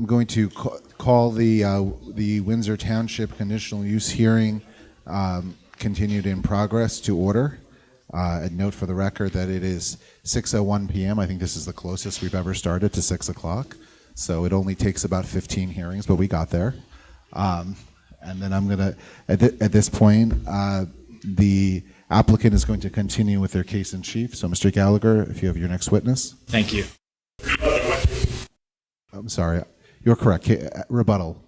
I'm going to call the Windsor Township Conditional Use Hearing continued in progress to order. And note for the record that it is 6:01 p.m. I think this is the closest we've ever started to 6 o'clock. So it only takes about 15 hearings, but we got there. And then I'm going to, at this point, the applicant is going to continue with their case in chief. So Mr. Gallagher, if you have your next witness. Thank you. I'm sorry. You're correct. Rebuttal.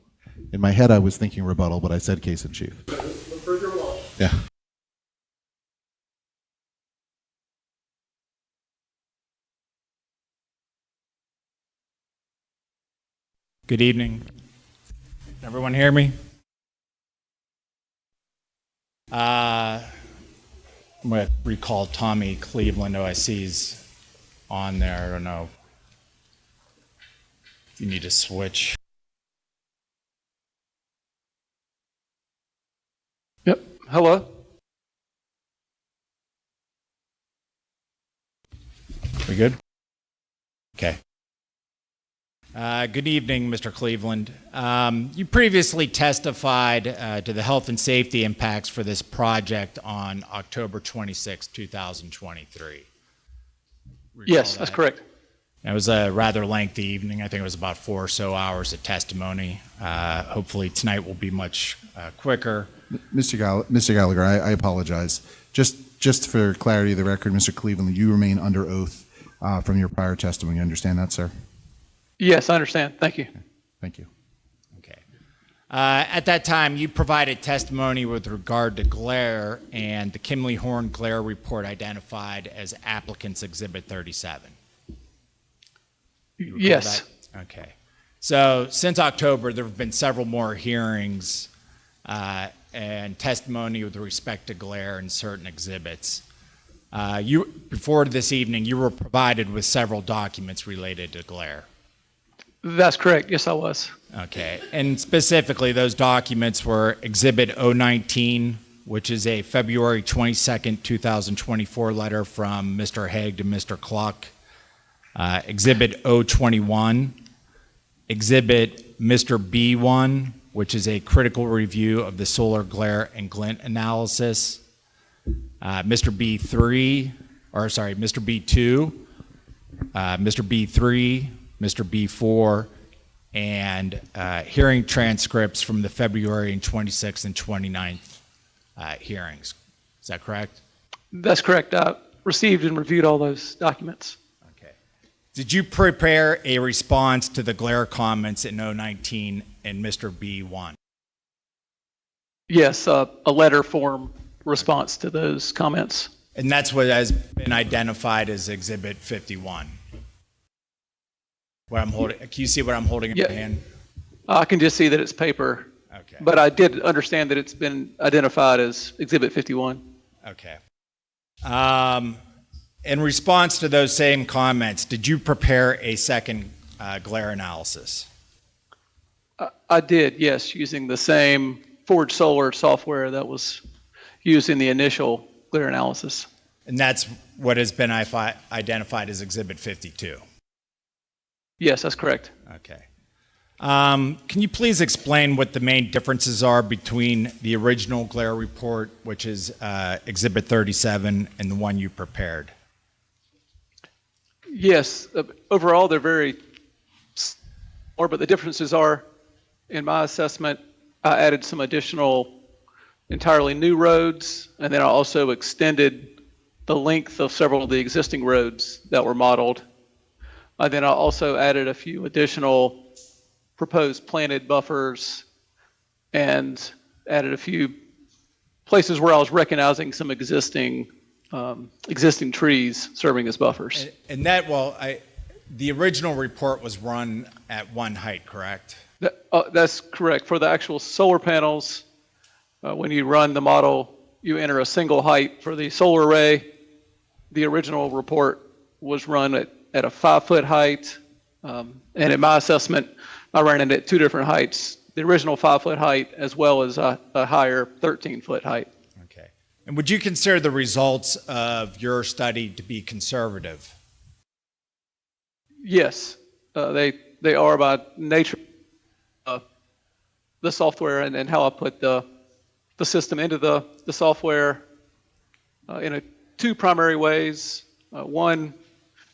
In my head, I was thinking rebuttal, but I said case in chief. Yeah. Good evening. Can everyone hear me? I'm going to recall Tommy Cleveland, OIC's on there. I don't know if you need to switch. Yep. Hello. We good? Okay. Good evening, Mr. Cleveland. You previously testified to the health and safety impacts for this project on October 26, 2023. Yes, that's correct. It was a rather lengthy evening. I think it was about 4 or so hours of testimony. Hopefully tonight will be much quicker. Mr. Gallagher, I apologize. Just for clarity of the record, Mr. Cleveland, you remain under oath from your prior testimony. You understand that, sir? Yes, I understand. Thank you. Thank you. Okay. At that time, you provided testimony with regard to glare, and the Kimley-Horn glare report identified as applicant's Exhibit 37. Yes. That? Okay. So since October, there have been several more hearings and testimony with respect to glare in certain exhibits. Before this evening, you were provided with several documents related to glare. That's correct. Yes, I was. Okay. And specifically, those documents were Exhibit 019, which is a February 22nd, 2024 letter from Mr. Haig to Mr. Cluck. Exhibit 021, Exhibit Mr. B1, which is a critical review of the solar glare and glint analysis. Mr. B2, Mr. B3, Mr. B4, and hearing transcripts from the February and 26th and 29th hearings. Is that correct? That's correct. I received and reviewed all those documents. Okay. Did you prepare a response to the glare comments in 019 and Mr. B1? Yes, a letter form response to those comments. And that's what has been identified as Exhibit 51. What I'm holding, can you see what I'm holding in my hand? I can just see that it's paper. Okay. But I did understand that it's been identified as Exhibit 51. Okay. In response to those same comments, did you prepare a second glare analysis? I did, yes, using the same Forge Solar software that was used in the initial glare analysis. And that's what has been identified as Exhibit 52? Yes, that's correct. Okay. Can you please explain what the main differences are between the original glare report, which is Exhibit 37, and the one you prepared? Yes, overall they're very similar, but the differences are, in my assessment, I added some additional entirely new roads, and then I also extended the length of several of the existing roads that were modeled. Then I also added a few additional proposed planted buffers and added a few places where I was recognizing some existing trees serving as buffers. And that, the original report was run at one height, correct? That's correct. For the actual solar panels, when you run the model, you enter a single height. For the solar array, the original report was run at a 5-foot height. And in my assessment, I ran it at 2 different heights, the original 5-foot height as well as a higher 13-foot height. Okay. And would you consider the results of your study to be conservative? Yes, they are by nature the software and how I put the system into the software in two primary ways. One,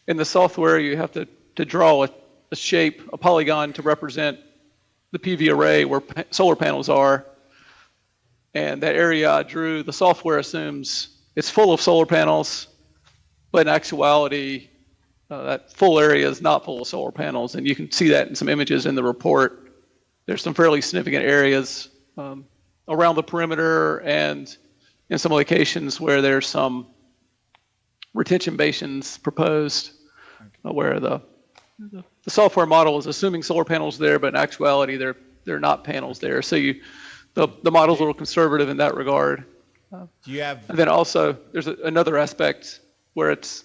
in the software, you have to draw a shape, a polygon to represent the PV array where solar panels are. And that area I drew, the software assumes it's full of solar panels, but in actuality, that full area is not full of solar panels. And you can see that in some images in the report. There's some fairly significant areas around the perimeter and in some locations where there's some retention basins proposed, where the software model is assuming solar panels there, but in actuality, they're not panels there. So the model's a little conservative in that regard. Do you have? And then also, there's another aspect where it's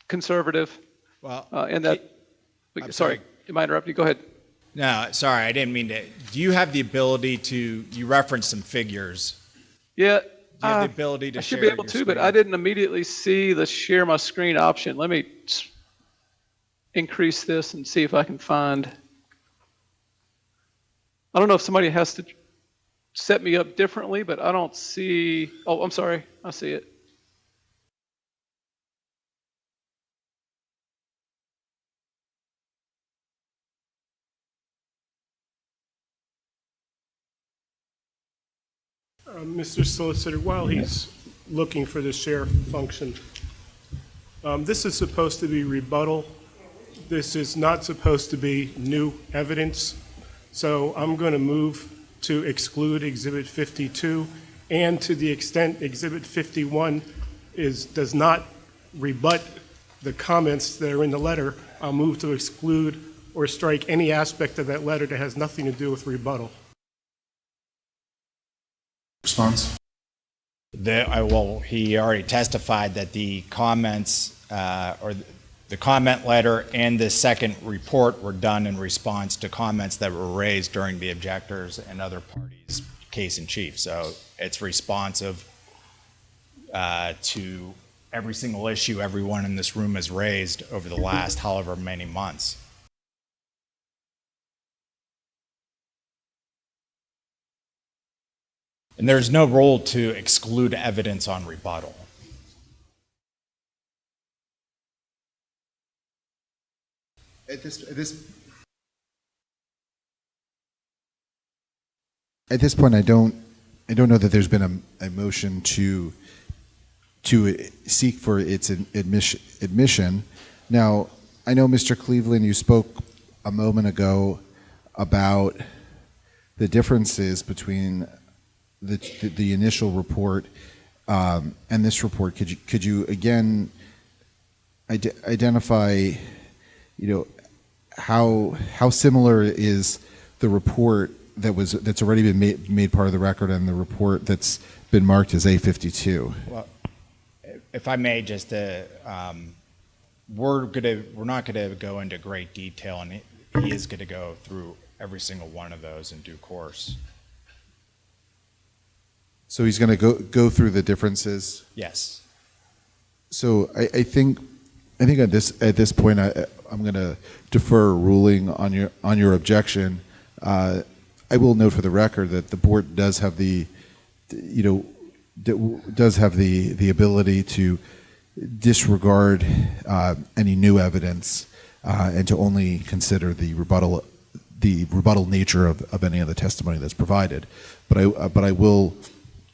conservative. Well, in that. Sorry, am I interrupting you? Go ahead. No, sorry, I didn't mean to. Do you have the ability to? You referenced some figures. Yeah. Do you have the ability to I should share be able your to, but screen? I didn't immediately see the share my screen option. Let me increase this and see if I can find. I don't know if somebody has to set me up differently, but I don't see. Oh, I'm sorry. I see it. Mr. Solicitor, while he's looking for the share function, this is supposed to be rebuttal. This is not supposed to be new evidence. So I'm going to move to exclude Exhibit 52, and to the extent Exhibit 51 does not rebut the comments that are in the letter, I'll move to exclude or strike any aspect of that letter that has nothing to do with rebuttal. Response? Well, he already testified that the comments or the comment letter and the second report were done in response to comments that were raised during the objectors and other parties' case in chief. So it's responsive to every single issue everyone in this room has raised over the last however many months. And there's no role to exclude evidence on rebuttal. At this point, I don't know that there's been a motion to seek for its admission. Now, I know, Mr. Cleveland, you spoke a moment ago about the differences between the initial report and this report. Could you again identify, how similar is the report that's already been made part of the record and the report that's been marked as A52? Well, if I may, just we're not gonna go into great detail, and he is gonna go through every single one of those in due course. So he's going to go through the differences. Yes. So I think at this point I'm going to defer a ruling on your objection. I will note for the record that the board does have the ability to disregard any new evidence and to only consider the rebuttal nature of any of the testimony that's provided. But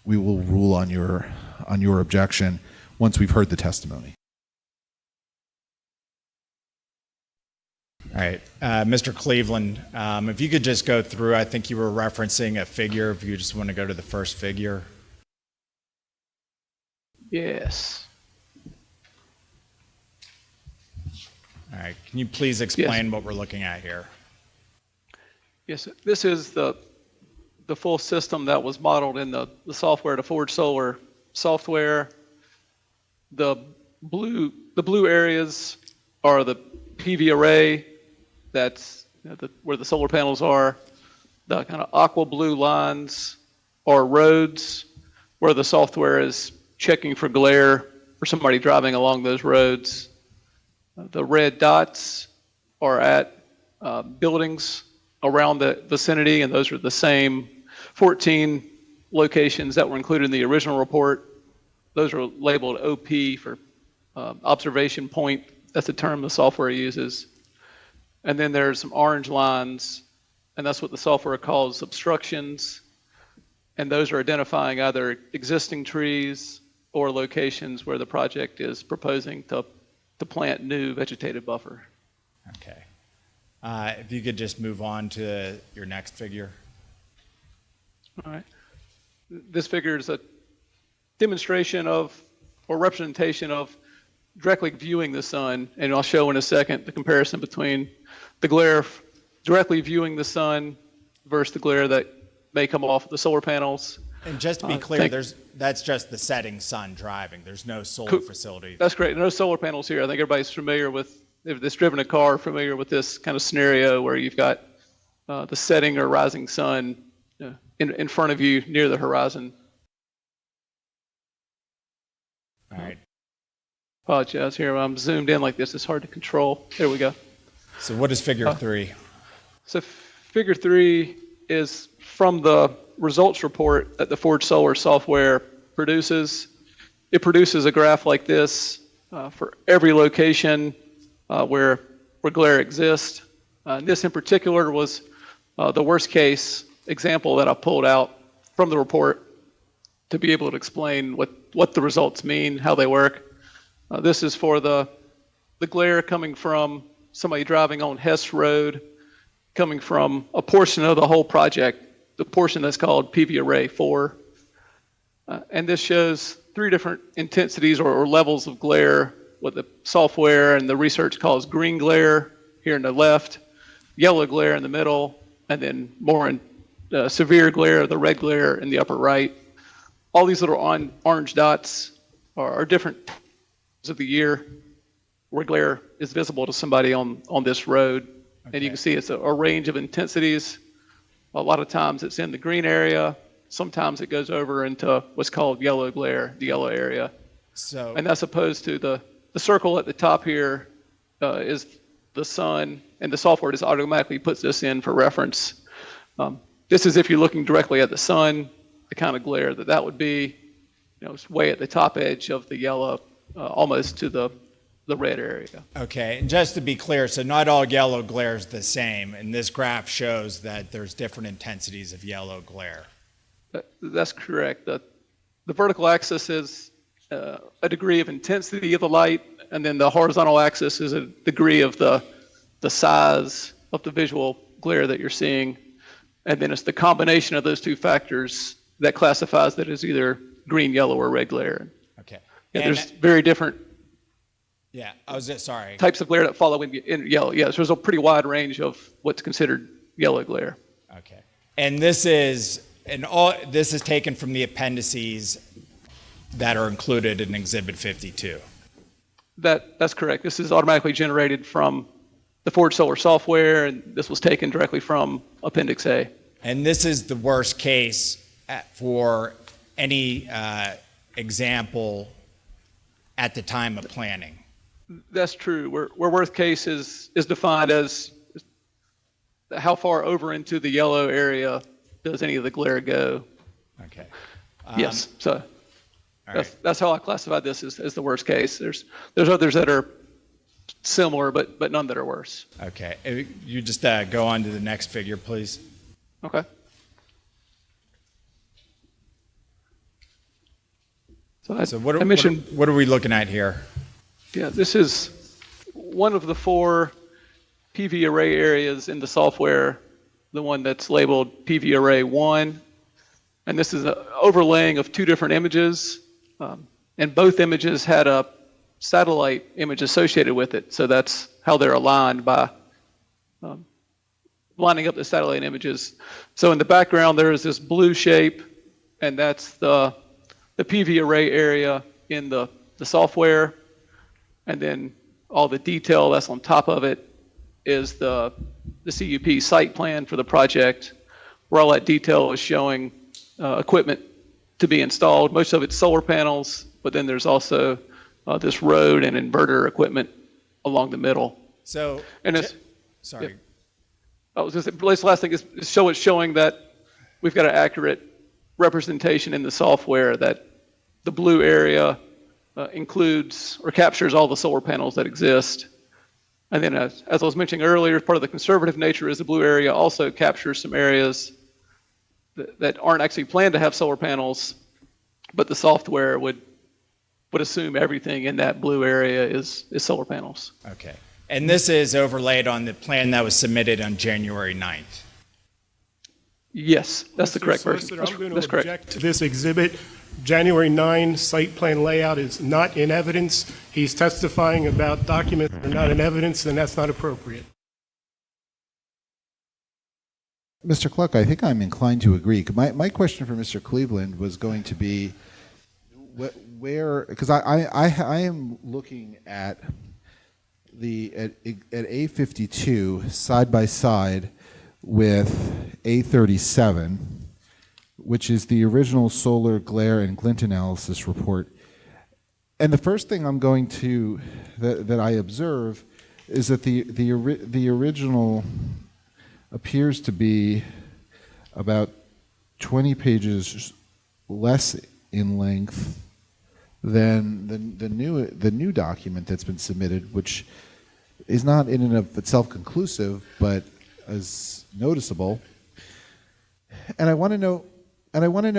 we will rule on your objection once we've heard the testimony. All right, Mr. Cleveland, if you could just go through, I think you were referencing a figure, if you just want to go to the first figure. Yes. All right, can you please explain what we're looking at here? Yes, this is the full system that was modeled in the software, the Forge Solar software. The blue areas are the PV array. That's where the solar panels are. The kind of aqua blue lines are roads where the software is checking for glare for somebody driving along those roads. The red dots are at buildings around the vicinity, and those are the same 14 locations that were included in the original report. Those are labeled OP for observation point. That's the term the software uses. And then there's some orange lines, and that's what the software calls obstructions. And those are identifying either existing trees or locations where the project is proposing to plant new vegetative buffer. Okay. If you could just move on to your next figure. All right. This figure is a demonstration of, or representation of, directly viewing the sun, and I'll show in a second the comparison between the glare directly viewing the sun versus the glare that may come off the solar panels. And just to be clear, that's just the setting sun driving. There's no solar facility. That's great. No solar panels here. I think everybody's familiar with, if they've driven a car, familiar with this kind of scenario where you've got the setting or rising sun in front of you near the horizon. All right. Apologize here. I'm zoomed in like this. It's hard to control. There we go. So what is figure 3? So figure 3 is from the results report that the Forge Solar software produces. It produces a graph like this for every location where glare exists. This in particular was the worst case example that I pulled out from the report to be able to explain what the results mean, how they work. This is for the glare coming from somebody driving on Hess Road, coming from a portion of the whole project, the portion that's called PV Array 4. And this shows 3 different intensities or levels of glare, what the software and the research calls green glare here in the left, yellow glare in the middle, and then more severe glare, the red glare in the upper right. All these little orange dots are different of the year where glare is visible to somebody on this road. Okay. And you can see it's a range of intensities. A lot of times it's in the green area. Sometimes it goes over into what's called yellow glare, the yellow area. So, and that's opposed to the circle at the top here is the sun, and the software just automatically puts this in for reference. This is if you're looking directly at the sun, the kind of glare that would be, it's way at the top edge of the yellow, almost to the red area. Okay, and just to be clear, so not all yellow glare is the same, and this graph shows that there's different intensities of yellow glare. That's correct. The vertical axis is a degree of intensity of the light, and then the horizontal axis is a degree of the size of the visual glare that you're seeing, and then it's the combination of those 2 factors that classifies that as either green, yellow, or red glare. Okay. Yeah, there's very different sorry. types of glare that follow in yellow. Yeah, so there's a pretty wide range of what's considered yellow glare. Okay. And this is taken from the appendices that are included in Exhibit 52. That's correct. This is automatically generated from the Forge Solar software, and this was taken directly from Appendix A. And this is the worst case for any example at the time of planning. That's true. Where worst case is defined as how far over into the yellow area does any of the glare go. Okay. Yes. So right. that's how I classified this as the worst case. There's others that are similar, but none that are worse. Okay. You just go on to the next figure, please. Okay. So what are we looking at here? Yeah, this is one of the 4 PV array areas in the software, the one that's labeled PV Array 1. And this is an overlaying of 2 different images. And both images had a satellite image associated with it. So that's how they're aligned, by lining up the satellite images. So in the background, there is this blue shape, and that's the PV array area in the software. And then all the detail that's on top of it is the CUP site plan for the project, where all that detail is showing equipment to be installed. Most of it's solar panels, but then there's also this road and inverter equipment along the middle. So, and it's, sorry. Yeah. I was going to say, the last thing is showing that we've got an accurate representation in the software that the blue area includes or captures all the solar panels that exist. And then as I was mentioning earlier, part of the conservative nature is the blue area also captures some areas that aren't actually planned to have solar panels, but the software would assume everything in that blue area is solar panels. Okay. And this is overlaid on the plan that was submitted on January 9th. Yes, that's the Mr. correct version. Solicitor, I'm going That's to correct. object to this exhibit. January 9 site plan layout is not in evidence. He's testifying about documents that are not in evidence, and that's not appropriate. Mr. Cluck, I think I'm inclined to agree. My question for Mr. Cleveland was going to be where, because I am looking at at A52 side by side with A37, which is the original solar glare and glint analysis report. And the first thing I'm going to that I observe is that the original appears to be about 20 pages less in length than the new document that's been submitted, which is not in and of itself conclusive, but is noticeable. And I want to know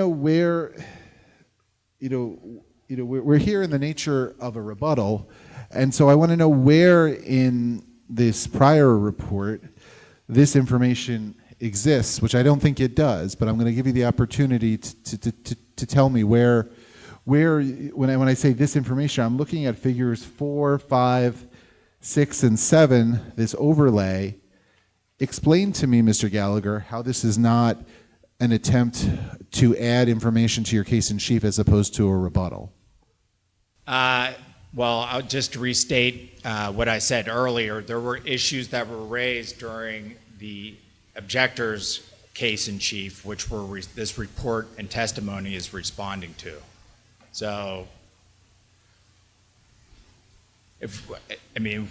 where, we're here in the nature of a rebuttal, and so I want to know where in this prior report this information exists, which I don't think it does, but I'm going to give you the opportunity to tell me where when I say this information, I'm looking at figures 4, 5, 6, and 7, this overlay. Explain to me, Mr. Gallagher, how this is not an attempt to add information to your case in chief as opposed to a rebuttal. Well, I'll just restate what I said earlier. There were issues that were raised during the objector's case in chief, which this report and testimony is responding to. So, if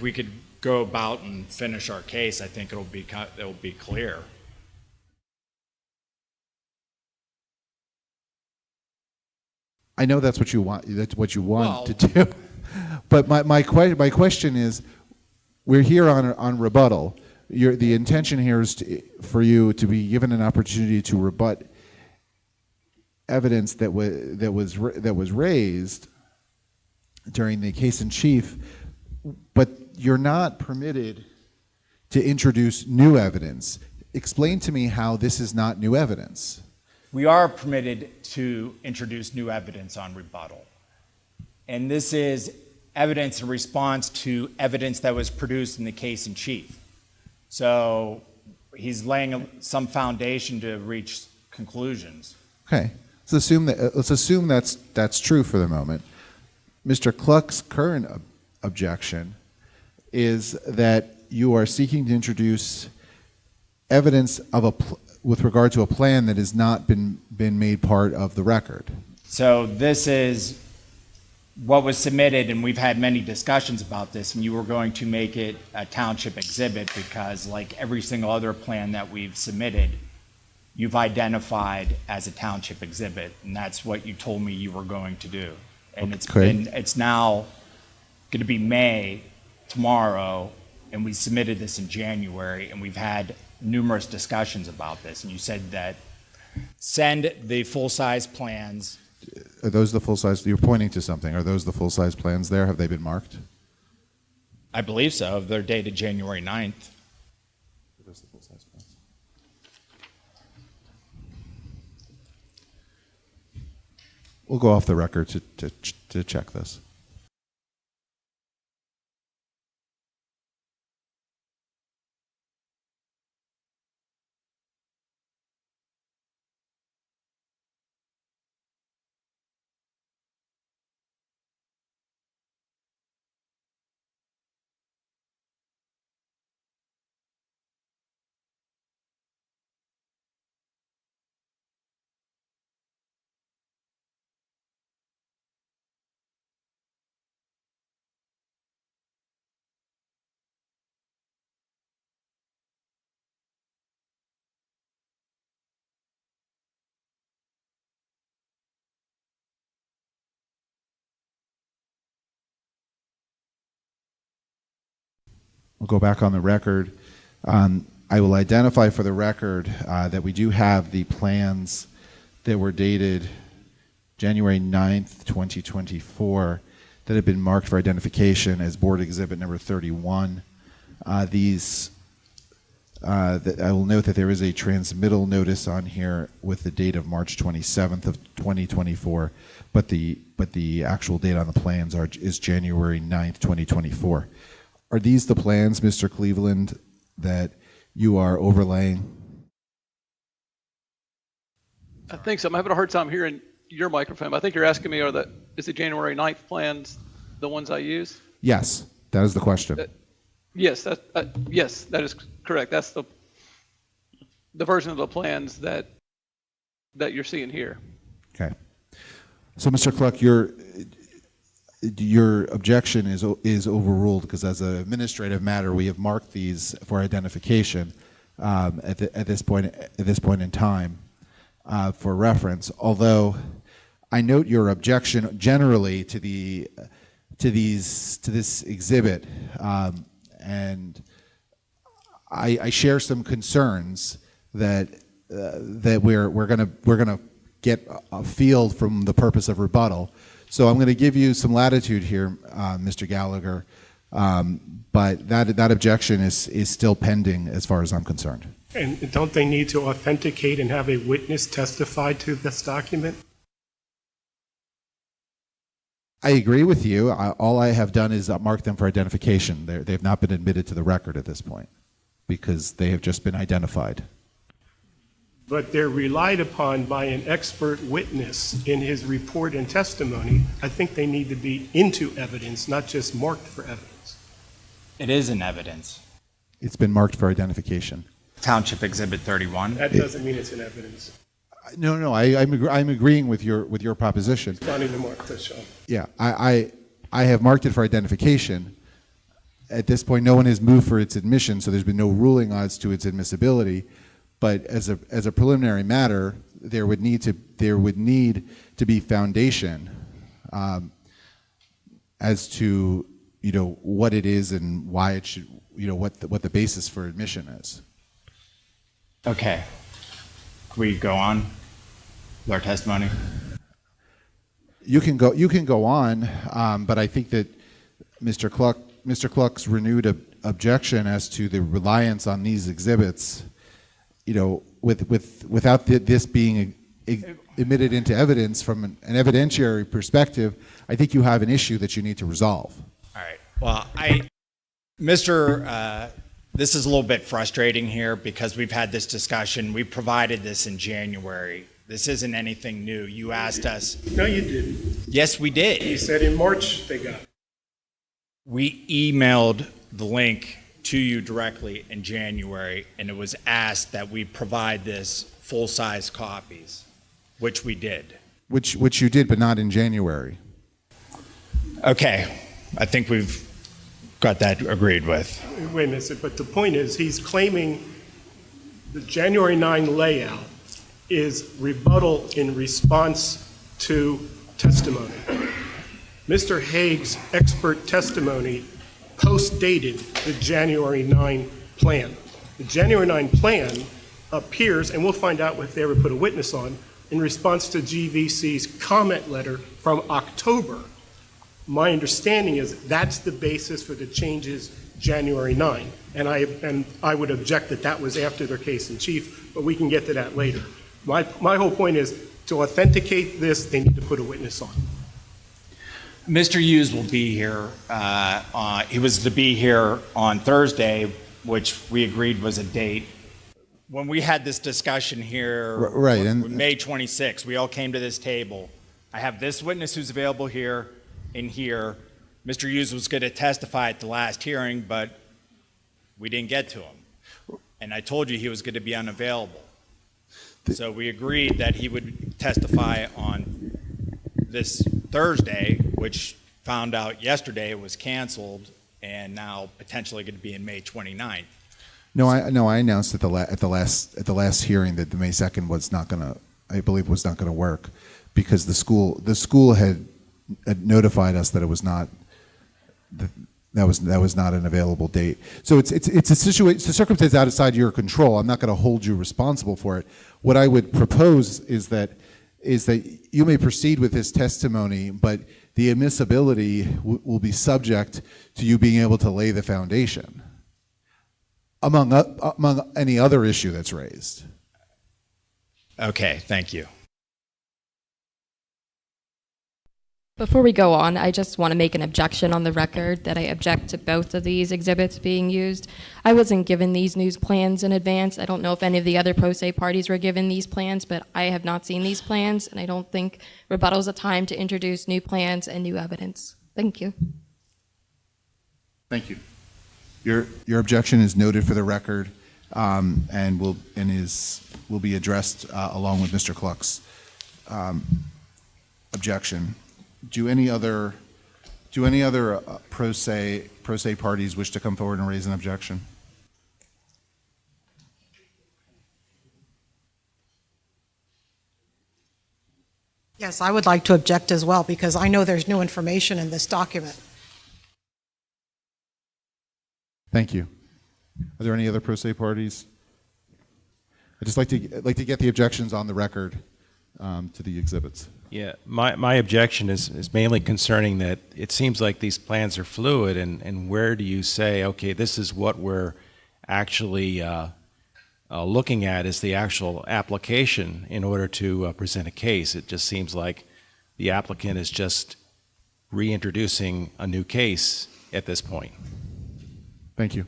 we could go about and finish our case, I think it'll be clear. I know that's what you want. That's what you want to do. But my question is, we're here on rebuttal. The intention here is for you to be given an opportunity to rebut evidence that was raised during the case in chief, but you're not permitted to introduce new evidence. Explain to me how this is not new evidence. We are permitted to introduce new evidence on rebuttal. And this is evidence in response to evidence that was produced in the case in chief. So he's laying some foundation to reach conclusions. Okay, let's assume that's true for the moment. Mr. Cluck's current objection is that you are seeking to introduce evidence of with regard to a plan that has not been made part of the record. So this is what was submitted, and we've had many discussions about this, and you were going to make it a township exhibit because, like every single other plan that we've submitted, you've identified as a township exhibit, and that's what you told me you were going to do. And it's now going to be May tomorrow, and we submitted this in January, and we've had numerous discussions about this, and you said that send the full-size plans. Are those the full-size? You're pointing to something. Are those the full-size plans there? Have they been marked? I believe so. They're dated January 9th. Are those the full-size plans? We'll go off the record to check this. we'll go back on the record. I will identify for the record that we do have the plans that were dated January 9th, 2024, that have been marked for identification as Board Exhibit number 31. I will note that there is a transmittal notice on here with the date of March 27th of 2024, but the actual date on the plans is January 9th, 2024. Are these the plans, Mr. Cleveland, that you are overlaying? I think so. I'm having a hard time hearing your microphone. I think you're asking me, is the January 9th plans the ones I use? Yes, that is the question. Yes, that is correct. That's the version of the plans that you're seeing here. Okay. So, Mr. Cluck, your objection is overruled because, as an administrative matter, we have marked these for identification at this point in time for reference. Although I note your objection generally to this exhibit, and I share some concerns that we're gonna get a field from the purpose of rebuttal. So I'm going to give you some latitude here, Mr. Gallagher, but that objection is still pending as far as I'm concerned. And don't they need to authenticate and have a witness testify to this document? I agree with you. All I have done is mark them for identification. They've not been admitted to the record at this point because they have just been identified. But they're relied upon by an expert witness in his report and testimony. I think they need to be into evidence, not just marked for evidence. It is in evidence. It's been marked for identification. Township Exhibit 31. That doesn't mean it's in evidence. No, I'm agreeing with your proposition. Responding to Mark, that's Sean. Yeah, I have marked it for identification. At this point, no one has moved for its admission, so there's been no ruling as to its admissibility. But as a preliminary matter, there would need to be foundation as to what it is and why it should what the basis for admission is. Okay. Can we go on with our testimony? You can go on, but I think that Mr. Cluck's renewed objection as to the reliance on these exhibits, without this being admitted into evidence from an evidentiary perspective, I think you have an issue that you need to resolve. All right. Well, this is a little bit frustrating here because we've had this discussion. We provided this in January. This isn't anything new. You asked us. No, you didn't. Yes, we did. You said in March they got it. We emailed the link to you directly in January, and it was asked that we provide this full-size copies, which we did. Which you did, but not in January. Okay. I think we've got that agreed with. Wait a minute, but the point is he's claiming the January 9 layout is rebuttal in response to testimony. Mr. Haig's expert testimony post-dated the January 9 plan. The January 9 plan appears, and we'll find out if they ever put a witness on, in response to GVC's comment letter from October. My understanding is that's the basis for the changes January 9. And I would object that was after their case in chief, but we can get to that later. My whole point is to authenticate this, they need to put a witness on. Mr. Hughes will be here. He was to be here on Thursday, which we agreed was a date. When we had this discussion here, right, and May 26th, we all came to this table. I have this witness who's available here and here. Mr. Hughes was going to testify at the last hearing, but we didn't get to him. And I told you he was going to be unavailable. So we agreed that he would testify on this Thursday, which found out yesterday it was canceled and now potentially going to be in May 29th. No, I announced at the last hearing that the May 2nd was not going to, I believe, was not going to work because the school had notified us that it was not That was not an available date. So it's a circumstance outside your control. I'm not going to hold you responsible for it. What I would propose is that you may proceed with this testimony, but the admissibility will be subject to you being able to lay the foundation, among any other issue that's raised. Okay, thank you. Before we go on, I just want to make an objection on the record that I object to both of these exhibits being used. I wasn't given these news plans in advance. I don't know if any of the other pro se parties were given these plans, but I have not seen these plans, and I don't think rebuttal is a time to introduce new plans and new evidence. Thank you. Thank you. Your objection is noted for the record, and will be addressed along with Mr. Cluck's objection. Do any other pro se parties wish to come forward and raise an objection? Yes, I would like to object as well because I know there's new information in this document. Thank you. Are there any other pro se parties? I'd just like to get the objections on the record to the exhibits. Yeah, my objection is mainly concerning that it seems like these plans are fluid, and where do you say, okay, this is what we're actually looking at is the actual application in order to present a case. It just seems like the applicant is just reintroducing a new case at this point. Thank you.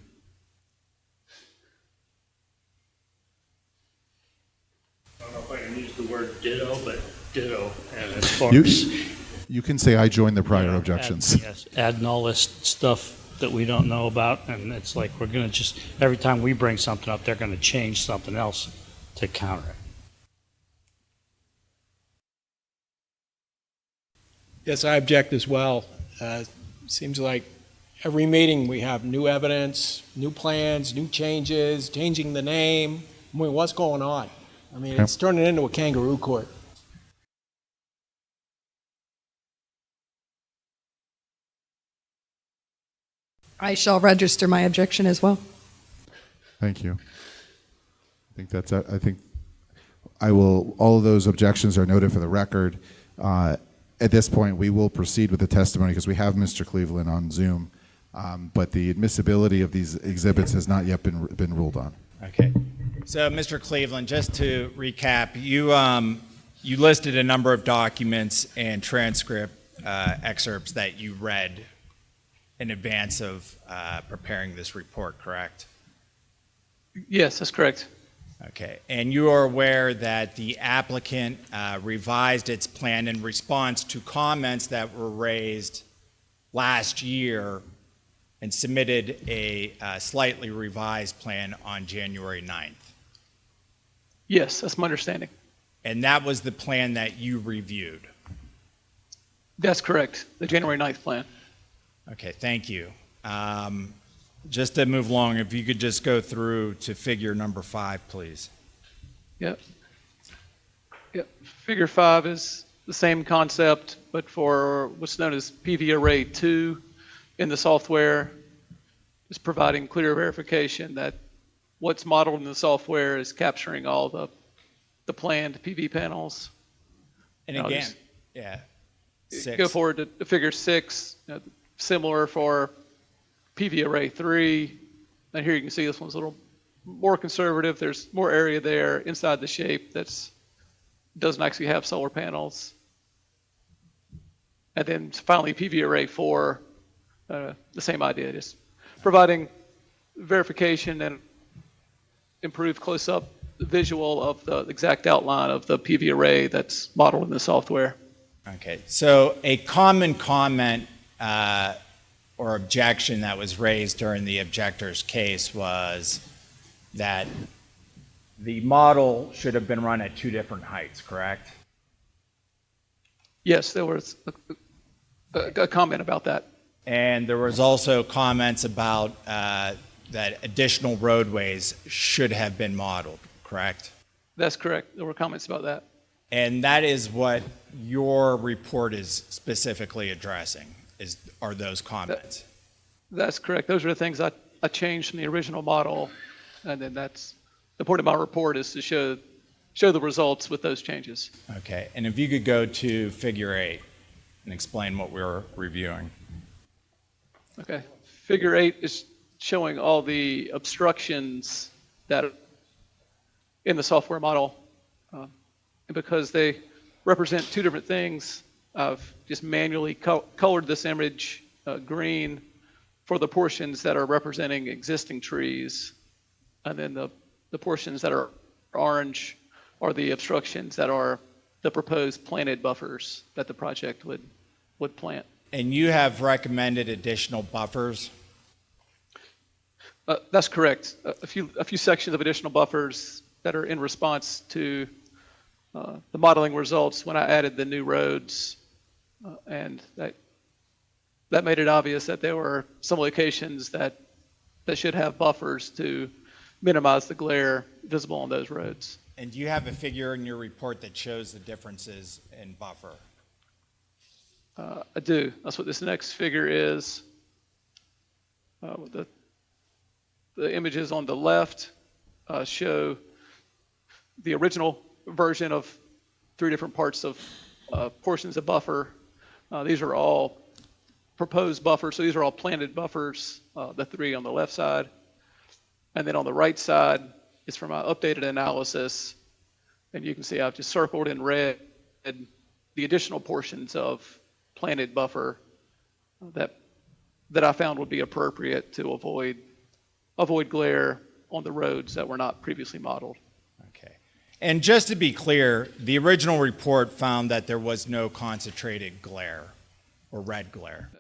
I don't know if I can use the word ditto, but ditto. And as far as You can say I joined the prior objections. adding all this stuff that we don't know about, and it's like we're going to just, every time we bring something up, they're going to change something else to counter it. Yes, I object as well. Seems like every meeting we have new evidence, new plans, new changes, changing the name. I mean, what's going on? I mean, it's turning into a kangaroo court. I shall register my objection as well. Thank you. I think I will. All of those objections are noted for the record. At this point, we will proceed with the testimony because we have Mr. Cleveland on Zoom, but the admissibility of these exhibits has not yet been ruled on. Okay. So, Mr. Cleveland, just to recap, you listed a number of documents and transcript excerpts that you read in advance of preparing this report, correct? Yes, that's correct. Okay. And you are aware that the applicant revised its plan in response to comments that were raised last year and submitted a slightly revised plan on January 9th. Yes, that's my understanding. And that was the plan that you reviewed. That's correct. The January 9th plan. Okay, thank you. Just to move along, if you could just go through to figure number 5, please. Yep. Yep. Figure 5 is the same concept, but for what's known as PV Array 2 in the software, is providing clear verification that what's modeled in the software is capturing all the planned PV panels. And again, yeah. 6. Go forward to figure 6, similar for PV Array 3. And here you can see this one's a little more conservative. There's more area there inside the shape that's doesn't actually have solar panels. And then finally PV Array 4, the same idea, just providing verification and improved close-up visual of the exact outline of the PV array that's modeled in the software. Okay, so a common comment or objection that was raised during the objector's case was that the model should have been run at 2 different heights, correct? Yes, there was a comment about that. And there was also comments about that additional roadways should have been modeled, correct? That's correct. There were comments about that. And that is what your report is specifically addressing, are those comments. That's correct. Those are the things I changed from the original model, and then that's the point of my report is to show the results with those changes. Okay, and if you could go to Figure 8 and explain what we're reviewing. Okay. Figure 8 is showing all the obstructions that are in the software model. And because they represent two different things, I've just manually colored this image green for the portions that are representing existing trees. And then the portions that are orange are the obstructions that are the proposed planted buffers that the project would plant. And you have recommended additional buffers? That's correct. A few sections of additional buffers that are in response to the modeling results when I added the new roads, and that made it obvious that there were some locations that should have buffers to minimize the glare visible on those roads. And do you have a figure in your report that shows the differences in buffer? I do. That's what this next figure is. The images on the left show the original version of three different parts of portions of buffer. These are all proposed buffers, so these are all planted buffers, the three on the left side. And then on the right side is from my updated analysis, and you can see I've just circled in red the additional portions of planted buffer that I found would be appropriate to avoid glare on the roads that were not previously modeled. Okay. And just to be clear, the original report found that there was no concentrated glare or red glare.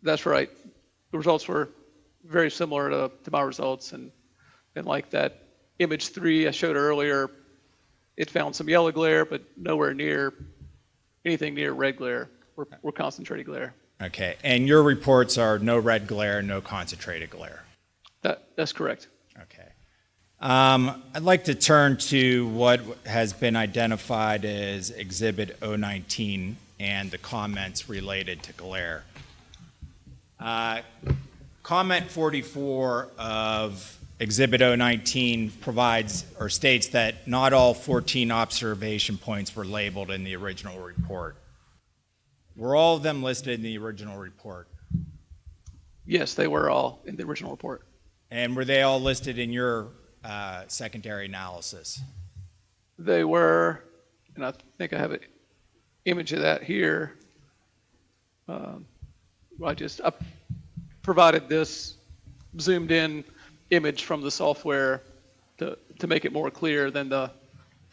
That's right. The results were very similar to my results, and like that image 3 I showed earlier, it found some yellow glare, but nowhere near anything near red glare or concentrated glare. Okay. And your reports are no red glare, no concentrated glare. That's correct. Okay. I'd like to turn to what has been identified as Exhibit 019 and the comments related to glare. Comment 44 of Exhibit 019 provides or states that not all 14 observation points were labeled in the original report. Were all of them listed in the original report? Yes, they were all in the original report. And were they all listed in your secondary analysis? They were, and I think I have an image of that here. I provided this zoomed in image from the software to make it more clear than the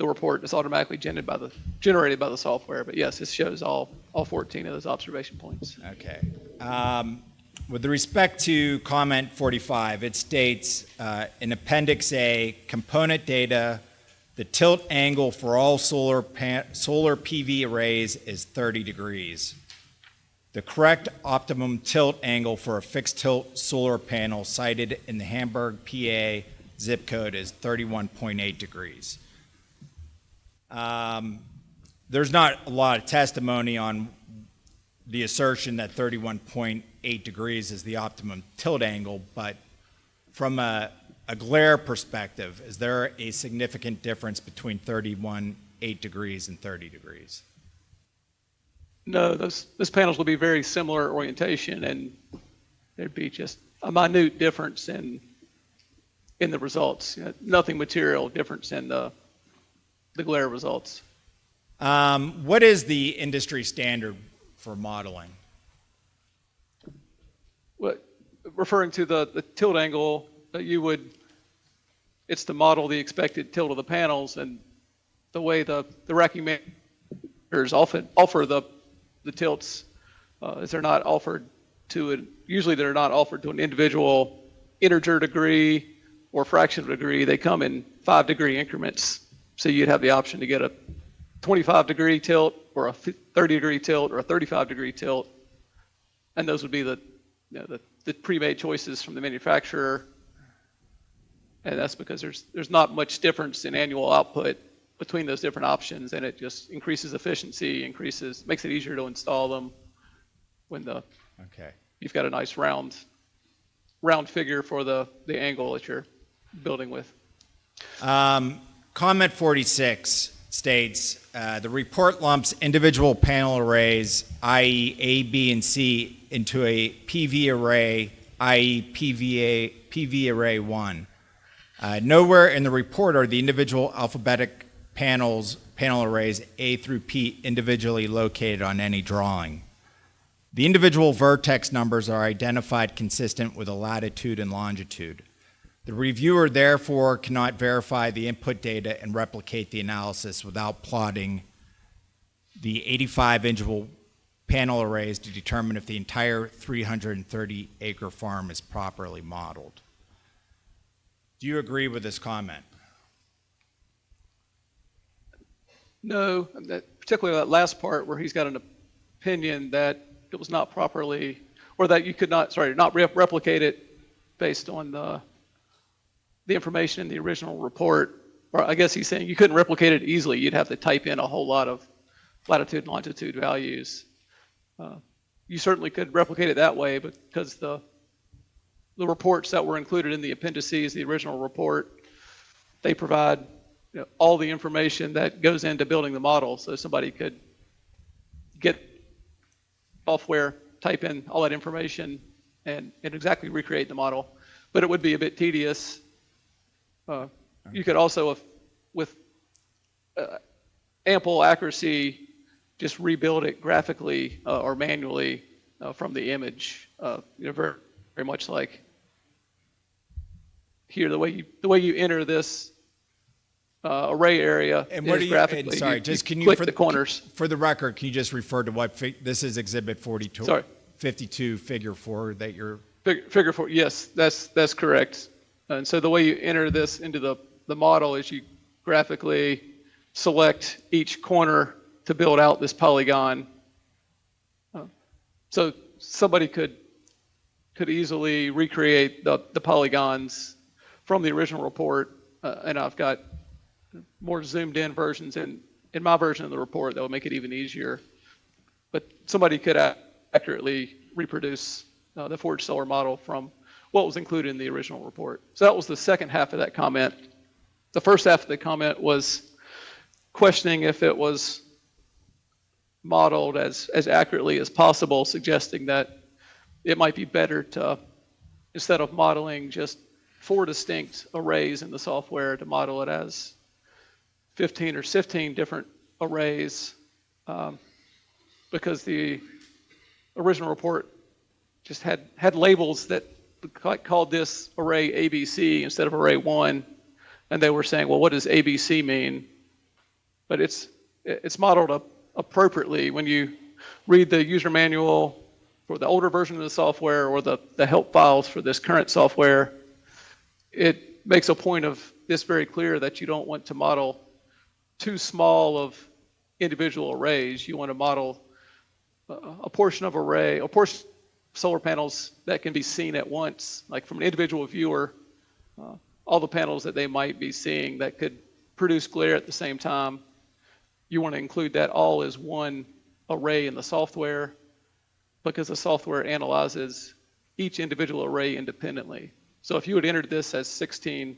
report that's automatically generated by the software. But yes, this shows all 14 of those observation points. Okay. With respect to comment 45, it states in Appendix A, component data, the tilt angle for all solar PV arrays is 30 degrees. The correct optimum tilt angle for a fixed tilt solar panel cited in the Hamburg, PA zip code is 31.8 degrees. There's not a lot of testimony on the assertion that 31.8 degrees is the optimum tilt angle, but from a glare perspective, is there a significant difference between 31.8 degrees and 30 degrees? No, those panels will be very similar orientation, and there'd be just a minute difference in the results. Nothing material difference in the glare results. What is the industry standard for modeling? Referring to the tilt angle, it's to model the expected tilt of the panels, and the way the racking makers often offer the tilts is they're not offered usually they're not offered to an individual integer degree or fraction of a degree. They come in 5-degree increments. So you'd have the option to get a 25-degree tilt or a 30-degree tilt or a 35-degree tilt. And those would be the pre-made choices from the manufacturer. And that's because there's not much difference in annual output between those different options, and it just increases efficiency, makes it easier to install them when you you've got a nice round figure for the angle that you're building with. Comment 46 states, the report lumps individual panel arrays, i.e. A, B, and C, into a PV array, i.e. PV array 1. Nowhere in the report are the individual alphabetic panel arrays A through P individually located on any drawing. The individual vertex numbers are identified consistent with a latitude and longitude. The reviewer therefore cannot verify the input data and replicate the analysis without plotting the 85 individual panel arrays to determine if the entire 330-acre farm is properly modeled. Do you agree with this comment? No, particularly that last part where he's got an opinion that it was not properly, or that you could not replicate it based on the information in the original report. Or I guess he's saying you couldn't replicate it easily. You'd have to type in a whole lot of latitude and longitude values. You certainly could replicate it that way, but because the reports that were included in the appendices, the original report, they provide all the information that goes into building the model. So somebody could get software, type in all that information, and exactly recreate the model. But it would be a bit tedious. You could also, with ample accuracy, just rebuild it graphically or manually from the image. Very, very much like here, the way you enter this array area And what is are you, graphically. and sorry, you just can you, click for the corners. For the record, can you just refer to what, this is Exhibit 42, Sorry. 52, Figure 4 that you're. Figure 4, yes, that's correct. And so the way you enter this into the model is you graphically select each corner to build out this polygon. So somebody could easily recreate the polygons from the original report, and I've got more zoomed in versions in my version of the report that would make it even easier. But somebody could accurately reproduce the forged solar model from what was included in the original report. So that was the second half of that comment. The first half of the comment was questioning if it was modeled as accurately as possible, suggesting that it might be better to, instead of modeling just 4 distinct arrays in the software, to model it as 15 or 16 different arrays, because the original report just had labels that called this array ABC instead of array 1, and they were saying, well, what does ABC mean? But it's modeled appropriately. When you read the user manual for the older version of the software or the help files for this current software, it makes a point of this very clear that you don't want to model too small of individual arrays. You want to model a portion of array, a portion of solar panels that can be seen at once, like from an individual viewer, all the panels that they might be seeing that could produce glare at the same time. You want to include that all as one array in the software, because the software analyzes each individual array independently. So if you had entered this as 16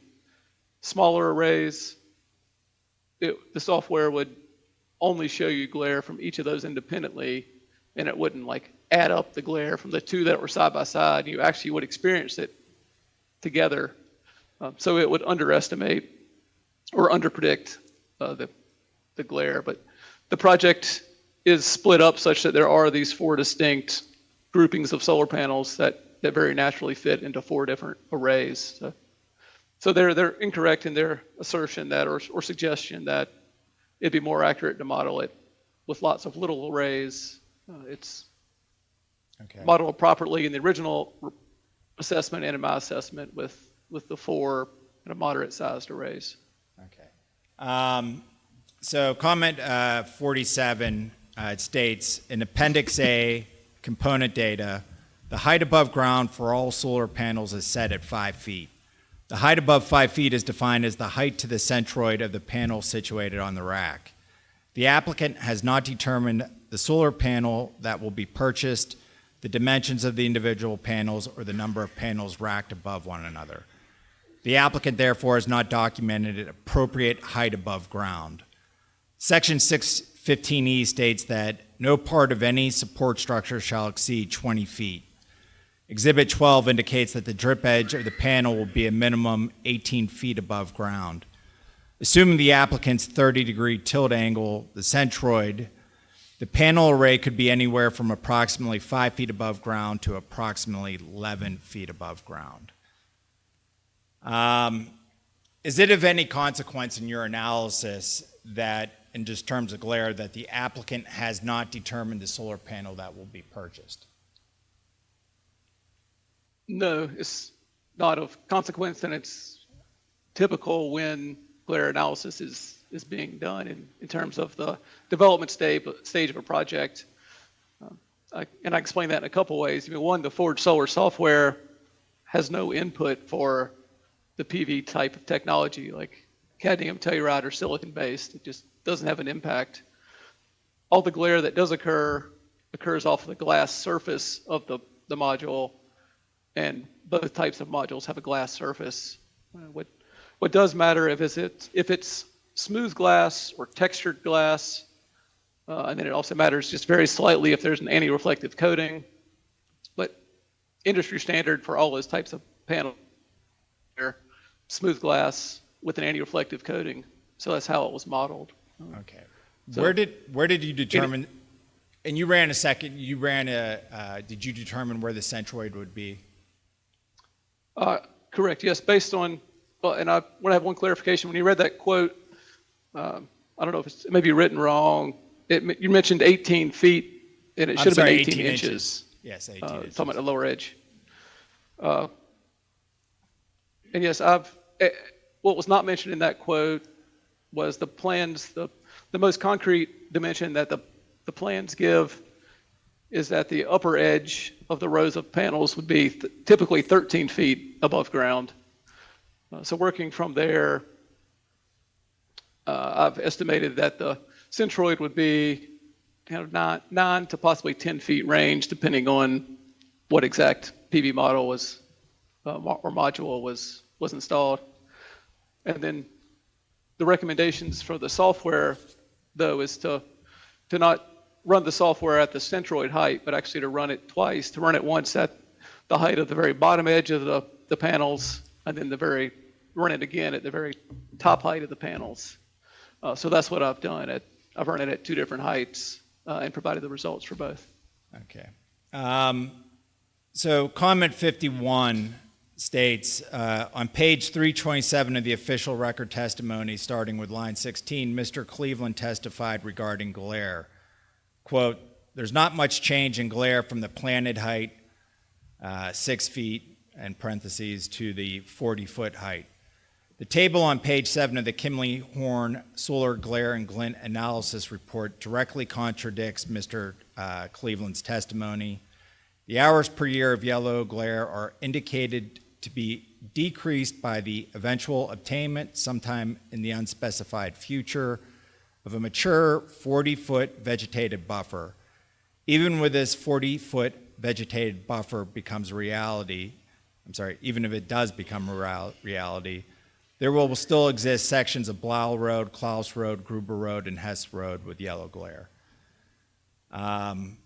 smaller arrays, the software would only show you glare from each of those independently, and it wouldn't like add up the glare from the 2 that were side by side. You actually would experience it together. So it would underestimate or underpredict the glare. But the project is split up such that there are these 4 distinct groupings of solar panels that very naturally fit into 4 different arrays. So they're incorrect in their assertion that or suggestion that it'd be more accurate to model it with lots of little arrays. It's modeled properly in the original assessment and in my assessment with the 4 kind of moderate-sized arrays. Okay. So comment 47 it states, in Appendix A, component data, the height above ground for all solar panels is set at 5 feet. The height above 5 feet is defined as the height to the centroid of the panel situated on the rack. The applicant has not determined the solar panel that will be purchased, the dimensions of the individual panels, or the number of panels racked above one another. The applicant, therefore, has not documented an appropriate height above ground. Section 615E states that no part of any support structure shall exceed 20 feet. Exhibit 12 indicates that the drip edge of the panel will be a minimum 18 feet above ground. Assuming the applicant's 30-degree tilt angle, the centroid, the panel array could be anywhere from approximately 5 feet above ground to approximately 11 feet above ground. Is it of any consequence in your analysis that, in just terms of glare, that the applicant has not determined the solar panel that will be purchased? No, it's not of consequence, and it's typical when glare analysis is being done in terms of the development stage of a project. I explain that in a couple ways. I mean, one, the Forge Solar software has no input for the PV type of technology, like cadmium telluride or silicon based. It just doesn't have an impact. All the glare that does occurs off of the glass surface of the module, and both types of modules have a glass surface. What does matter if it's smooth glass or textured glass, and then it also matters just very slightly if there's an anti-reflective coating. But industry standard for all those types of panels, smooth glass with an anti-reflective coating. So that's how it was modeled. Okay. So- where did you determine? And you ran did you determine where the centroid would be? Correct. Yes, based on. And I want to have one clarification. When you read that quote, I don't know if it's maybe written wrong. You mentioned 18 feet, and it should have been 18 inches. Yes, 18 inches. Talking about the lower edge. And yes, what was not mentioned in that quote was the plans. The most concrete dimension that the plans give is that the upper edge of the rows of panels would be typically 13 feet above ground. So working from there, I've estimated that the centroid would be kind of 9 to possibly 10 feet range, depending on what exact PV model was or module was installed. And then the recommendations for the software, though, is to not run the software at the centroid height, but actually to run it twice, to run it once at the height of the very bottom edge of the panels, and then run it again at the very top height of the panels. So that's what I've done. I've run it at 2 different heights and provided the results for both. Okay. So comment 51 states, on page 327 of the official record testimony, starting with line 16, Mr. Cleveland testified regarding glare. Quote, there's not much change in glare from the planted height, 6 feet, in parentheses, to the 40-foot height. The table on page 7 of the Kimley-Horn Solar Glare and Glint Analysis Report directly contradicts Mr. Cleveland's testimony. The hours per year of yellow glare are indicated to be decreased by the eventual attainment sometime in the unspecified future of a mature 40-foot vegetated buffer. Even with this 40-foot vegetated buffer becomes a reality, even if it does become a reality, there will still exist sections of Blau Road, Klaus Road, Gruber Road, and Hess Road with yellow glare. Do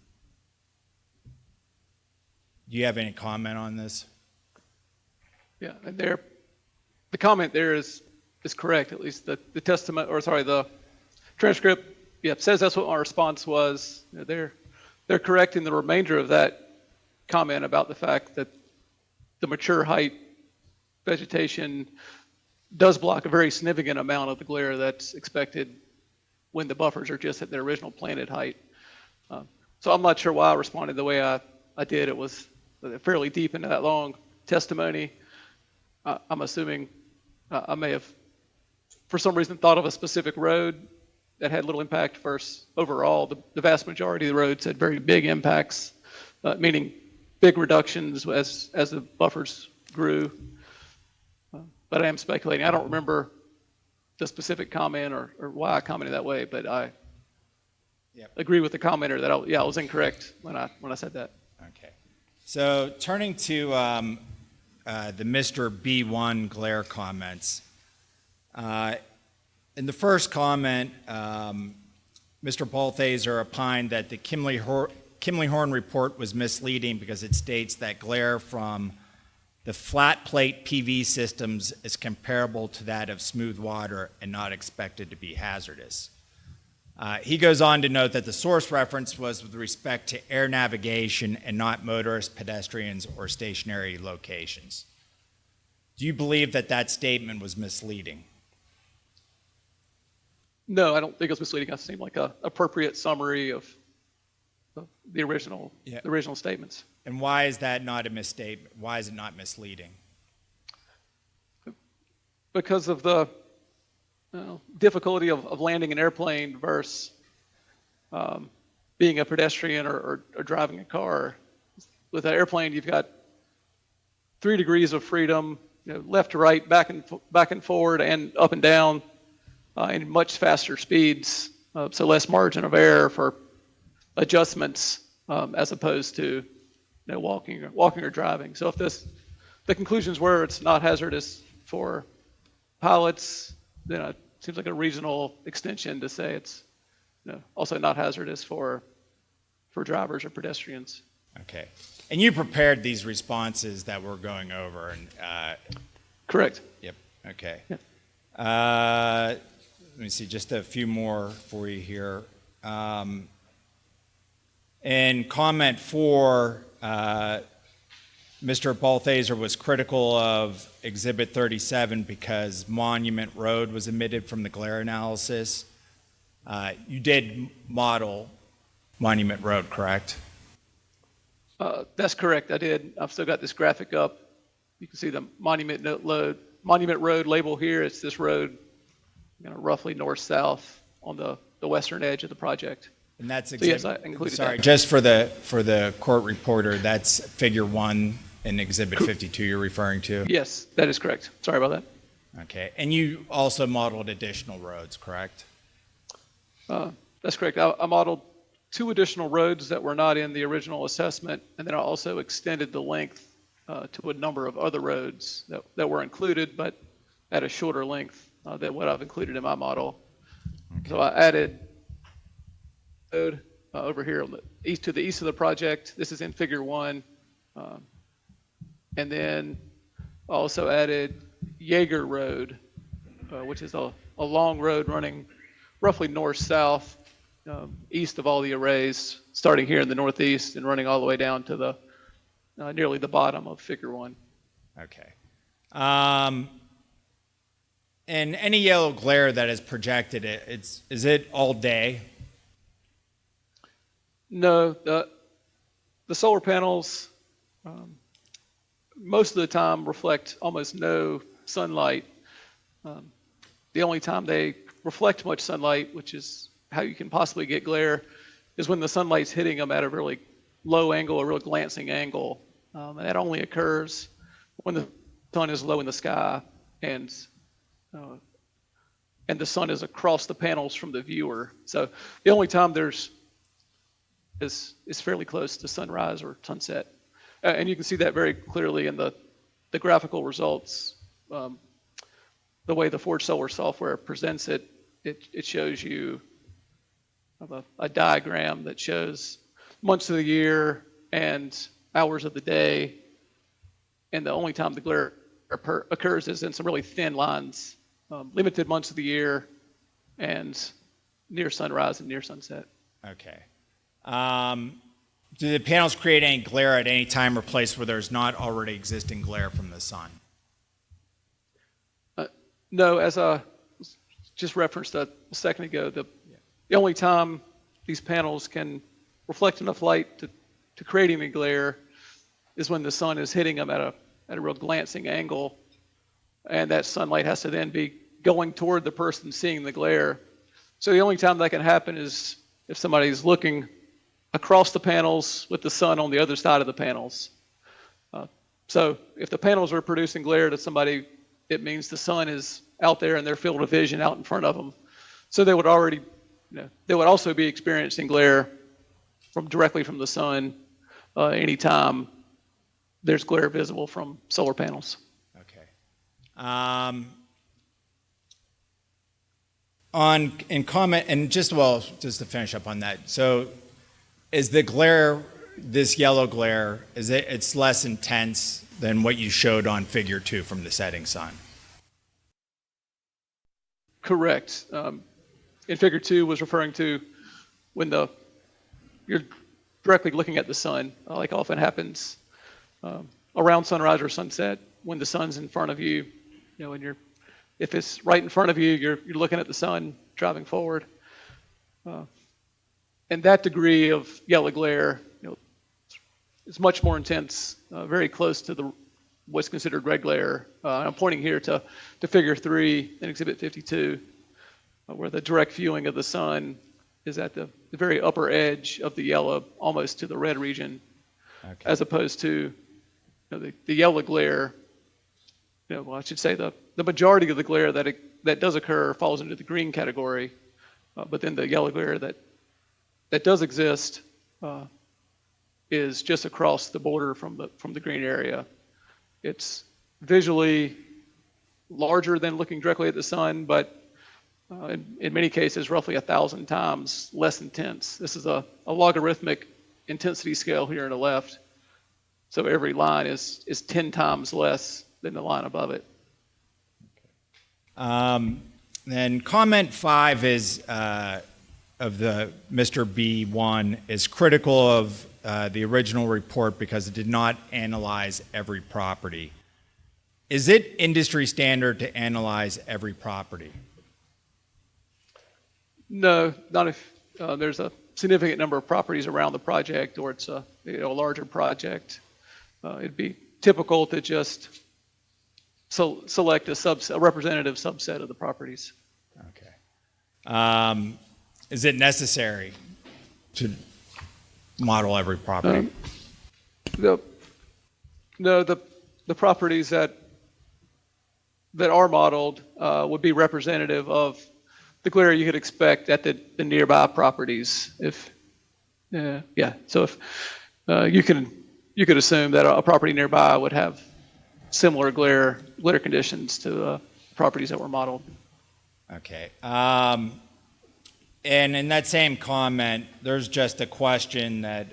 you have any comment on this? Yeah, and the comment there is correct. At least the transcript, says that's what my response was. They're correct in the remainder of that comment about the fact that the mature height vegetation does block a very significant amount of the glare that's expected when the buffers are just at their original planted height. So I'm not sure why I responded the way I did. It was fairly deep into that long testimony. I'm assuming I may have, for some reason, thought of a specific road that had little impact versus overall. The vast majority of the roads had very big impacts, meaning big reductions as the buffers grew. But I am speculating. I don't remember the specific comment or why I commented that way, but I agree with the commenter that I was incorrect when I said that. Okay. So turning to the Mr. B1 glare comments. In the first comment, Mr. Balthaser opined that the Kimley-Horn report was misleading because it states that glare from the flat plate PV systems is comparable to that of smooth water and not expected to be hazardous. He goes on to note that the source reference was with respect to air navigation and not motorists, pedestrians, or stationary locations. Do you believe that that statement was misleading? No, I don't think it's misleading. It seemed like an appropriate summary of the original statements. And why is that not a misstatement? Why is it not misleading? Because of the difficulty of landing an airplane versus being a pedestrian or driving a car. With an airplane, you've got 3 degrees of freedom, left to right, back and forward, and up and down, and much faster speeds, so less margin of error for adjustments as opposed to walking or driving. So if the conclusions were it's not hazardous for pilots, then it seems like a reasonable extension to say it's also not hazardous for drivers or pedestrians. Okay. And you prepared these responses that we're going over. And correct. Yep. Okay. Yep. Let me see, just a few more for you here. In comment 4, Mr. Balthaser was critical of Exhibit 37 because Monument Road was omitted from the glare analysis. You did model Monument Road, correct? That's correct, I did. I've still got this graphic up. You can see the Monument Road label here. It's this road, roughly north-south on the western edge of the project. And that's yes, I included that. Just for the court reporter, that's Figure 1 in Exhibit 52 you're referring to? Yes, that is correct. Sorry about that. Okay. And you also modeled additional roads, correct? That's correct. I modeled 2 additional roads that were not in the original assessment, and then I also extended the length to a number of other roads that were included, but at a shorter length than what I've included in my model. Okay. So I added road over here on the east of the project. This is in Figure 1. And then also added Yeager Road, which is a long road running roughly north-south, east of all the arrays, starting here in the northeast and running all the way down to the nearly the bottom of Figure 1. Okay. And any yellow glare that is projected, is it all day? No, the solar panels most of the time reflect almost no sunlight. The only time they reflect much sunlight, which is how you can possibly get glare, is when the sunlight's hitting them at a really low angle, a real glancing angle. And that only occurs when the sun is low in the sky and the sun is across the panels from the viewer. So the only time is fairly close to sunrise or sunset. And you can see that very clearly in the graphical results. The way the Forge Solar software presents it, it shows you a diagram that shows months of the year and hours of the day. And the only time the glare occurs is in some really thin lines, limited months of the year and near sunrise and near sunset. Okay. Do the panels create any glare at any time or place where there's not already existing glare from the sun? No, as I just referenced a second ago, the only time these panels can reflect enough light to create any glare is when the sun is hitting them at a real glancing angle, and that sunlight has to then be going toward the person seeing the glare. So the only time that can happen is if somebody's looking across the panels with the sun on the other side of the panels. So if the panels are producing glare to somebody, it means the sun is out there in their field of vision out in front of them. So they would already, they would also be experiencing glare directly from the sun, anytime there's glare visible from solar panels. Okay. Just to finish up on that. So is the glare, this yellow glare, it's less intense than what you showed on figure 2 from the setting sun? Correct. In figure 2 was referring to when you're directly looking at the sun, like often happens around sunrise or sunset, when the sun's in front of you, if it's right in front of you, you're looking at the sun driving forward. And that degree of yellow glare, is much more intense, very close to what's considered red glare. I'm pointing here to figure 3 in Exhibit 52, where the direct viewing of the sun is at the very upper edge of the yellow, almost to the red region, Okay. as opposed to the yellow glare. Well, I should say the majority of the glare that does occur falls into the green category, but then the yellow glare that does exist is just across the border from the green area. It's visually larger than looking directly at the sun, but in many cases, roughly 1,000 times less intense. This is a logarithmic intensity scale here on the left. So every line is 10 times less than the line above it. Then comment 5 is of the Mr. B1 is critical of the original report because it did not analyze every property. Is it industry standard to analyze every property? No, not if there's a significant number of properties around the project, or it's a larger project. It'd be typical to just select a representative subset of the properties. Okay. Is it necessary to model every property? No, the properties that are modeled would be representative of the glare you could expect at the nearby properties. So if you could assume that a property nearby would have similar glare conditions to properties that were modeled. Okay. And in that same comment, there's just a question that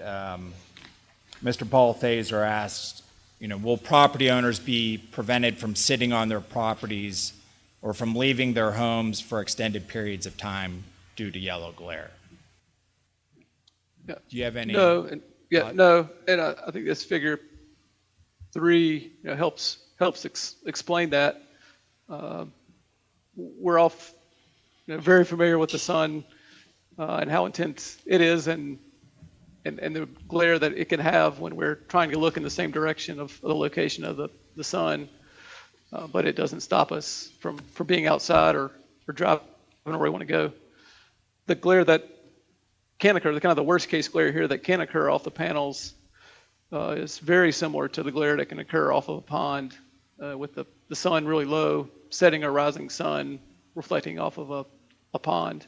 Mr. Paul Thaser asked, will property owners be prevented from sitting on their properties or from leaving their homes for extended periods of time due to yellow glare? Yeah. Do you have any? No, and I think this figure 3 helps explain that. We're all very familiar with the sun and how intense it is, and the glare that it can have when we're trying to look in the same direction of the location of the sun. But it doesn't stop us from being outside or driving where we want to go. The glare that can occur, the kind of the worst case glare here that can occur off the panels is very similar to the glare that can occur off of a pond with the sun really low, setting or rising sun reflecting off of a pond.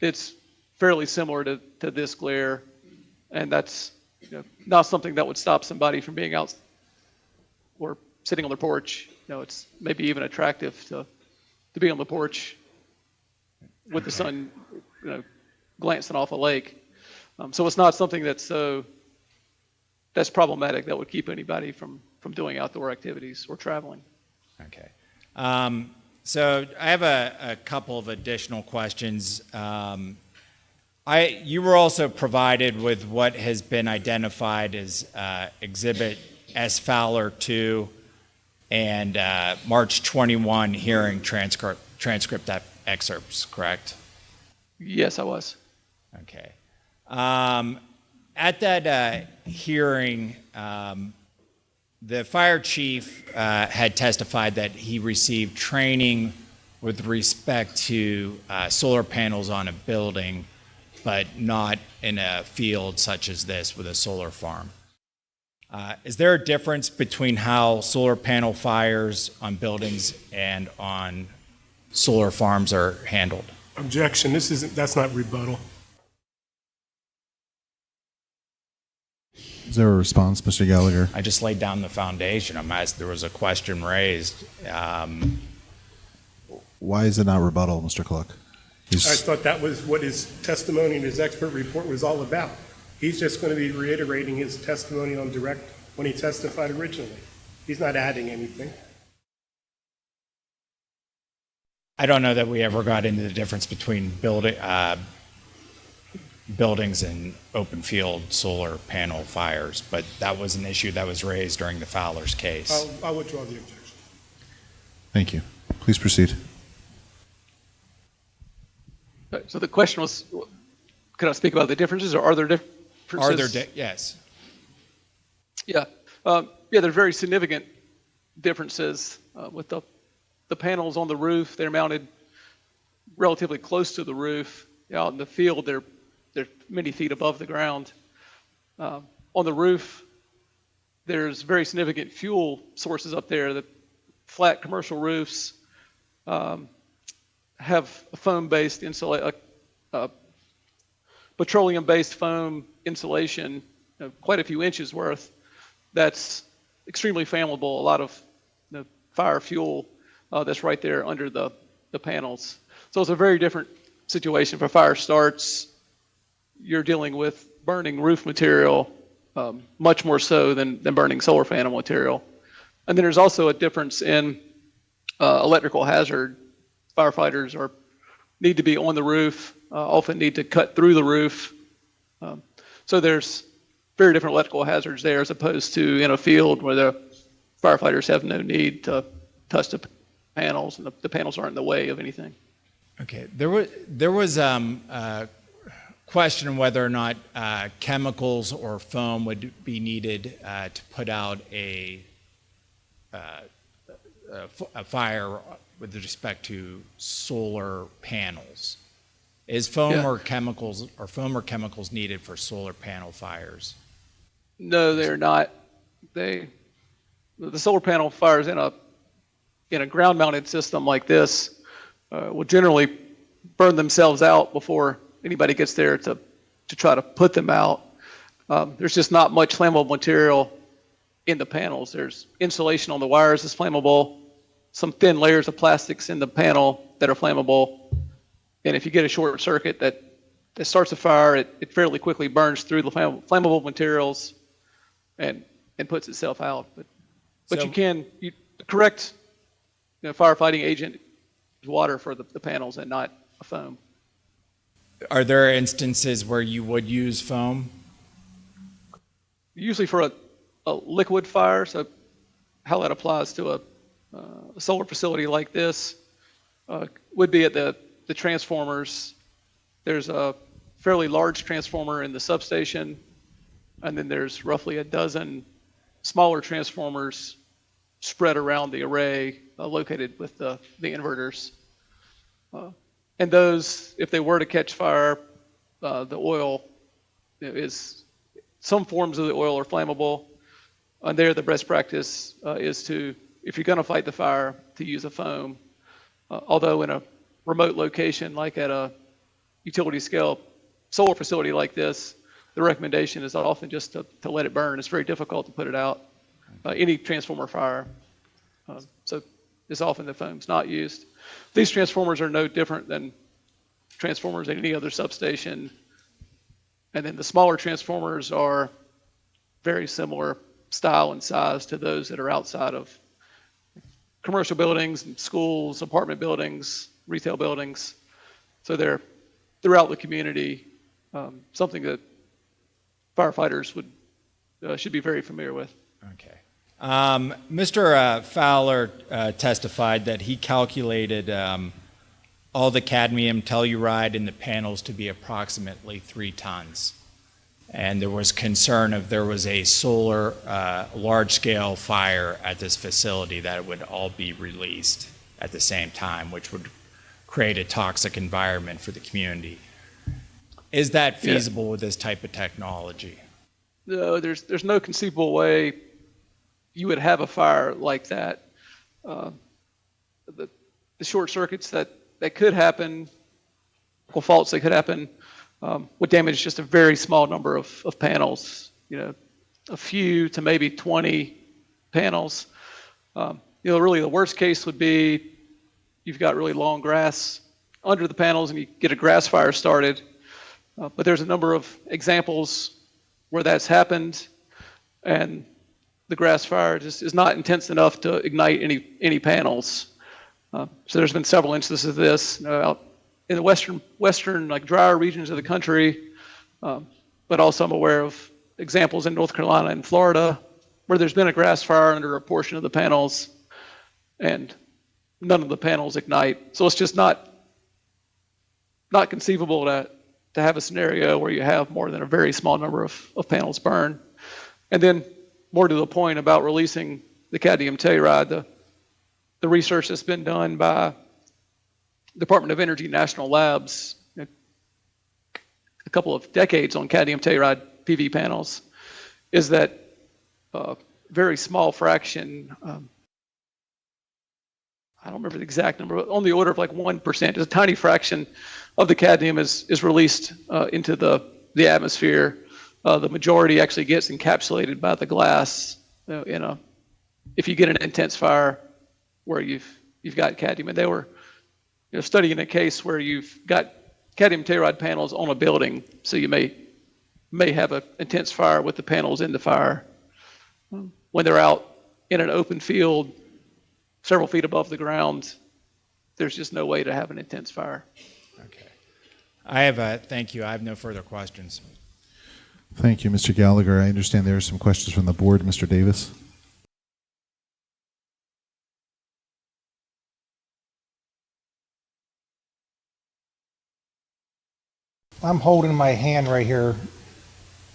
It's fairly similar to this glare, and that's not something that would stop somebody from being out or sitting on their porch. It's maybe even attractive to be on the porch with the sun glancing off a lake. So it's not something that's problematic that would keep anybody from doing outdoor activities or traveling. Okay. So I have a couple of additional questions. You were also provided with what has been identified as Exhibit S. Fowler 2 and March 21 hearing transcript excerpts, correct? Yes, I was. Okay. At that hearing, the fire chief had testified that he received training with respect to solar panels on a building, but not in a field such as this with a solar farm. Is there a difference between how solar panel fires on buildings and on solar farms are handled? Objection, that's not rebuttal. Is there a response, Mr. Gallagher? I just laid down the foundation. There was a question raised. Why is it not rebuttal, Mr. Cluck? I thought that was what his testimony and his expert report was all about. He's just going to be reiterating his testimony on direct when he testified originally. He's not adding anything. I don't know that we ever got into the difference between buildings and open field solar panel fires, but that was an issue that was raised during the Fowler's case. I'll withdraw the objection. Thank you. Please proceed. So the question was, could I speak about the differences, or are there differences? Yes. Yeah. Yeah, there's very significant differences with the panels on the roof. They're mounted relatively close to the roof. Out in the field, they're many feet above the ground. On the roof, there's very significant fuel sources up there. The flat commercial roofs have a foam-based petroleum-based foam insulation, quite a few inches worth. That's extremely flammable. A lot of fire fuel that's right there under the panels. So it's a very different situation. If a fire starts, you're dealing with burning roof material, much more so than burning solar panel material. And then there's also a difference in electrical hazard. Firefighters need to be on the roof, often need to cut through the roof. So there's very different electrical hazards there as opposed to in a field where the firefighters have no need to touch the panels, and the panels aren't in the way of anything. Okay. There was a question whether or not chemicals or foam would be needed to put out a fire with respect to solar panels. Is foam or chemicals needed for solar panel fires? No, they're not. The solar panel fires in a ground-mounted system like this will generally burn themselves out before anybody gets there to try to put them out. There's just not much flammable material in the panels. There's insulation on the wires that's flammable, some thin layers of plastics in the panel that are flammable, and if you get a short circuit that starts a fire, it fairly quickly burns through the flammable materials and puts itself out. But the correct firefighting agent is water for the panels and not a foam. Are there instances where you would use foam? Usually for a liquid fire, so how that applies to a solar facility like this would be at the transformers. There's a fairly large transformer in the substation, and then there's roughly a dozen smaller transformers spread around the array located with the inverters. And those, if they were to catch fire, the oil some forms of the oil are flammable. And there the best practice is to, if you're going to fight the fire, to use a foam. Although in a remote location like at a utility scale solar facility like this, the recommendation is often just to let it burn. It's very difficult to put it out. Any transformer fire. So it's often the foam's not used. These transformers are no different than transformers at any other substation. And then the smaller transformers are very similar style and size to those that are outside of commercial buildings, schools, apartment buildings, retail buildings. So they're throughout the community, something that firefighters should be very familiar with. Okay. Mr. Fowler testified that he calculated all the cadmium telluride in the panels to be approximately 3 tons. And there was concern if there was a solar large-scale fire at this facility that it would all be released at the same time, which would create a toxic environment for the community. Is that feasible with this type of technology? No, there's no conceivable way you would have a fire like that. The short circuits that could happen, or faults that could happen, would damage just a very small number of panels. a few to maybe 20 panels. Really the worst case would be you've got really long grass under the panels and you get a grass fire started. But there's a number of examples where that's happened, and the grass fire just is not intense enough to ignite any panels. So there's been several instances of this out in the western like drier regions of the country, but also I'm aware of examples in North Carolina and Florida where there's been a grass fire under a portion of the panels and none of the panels ignite. So it's just not conceivable to have a scenario where you have more than a very small number of panels burn. And then more to the point about releasing the cadmium telluride, the research that's been done by Department of Energy National Labs a couple of decades on cadmium telluride PV panels is that very small fraction, I don't remember the exact number, but on the order of like 1%, just a tiny fraction of the cadmium is released into the atmosphere. The majority actually gets encapsulated by the glass if you get an intense fire where you've got cadmium. And they were studying a case where you've got cadmium telluride panels on a building, so you may have an intense fire with the panels in the fire. When they're out in an open field, several feet above the ground, there's just no way to have an intense fire. Okay. Thank you. I have no further questions. Thank you, Mr. Gallagher. I understand there are some questions from the board. Mr. Davis? I'm holding in my hand right here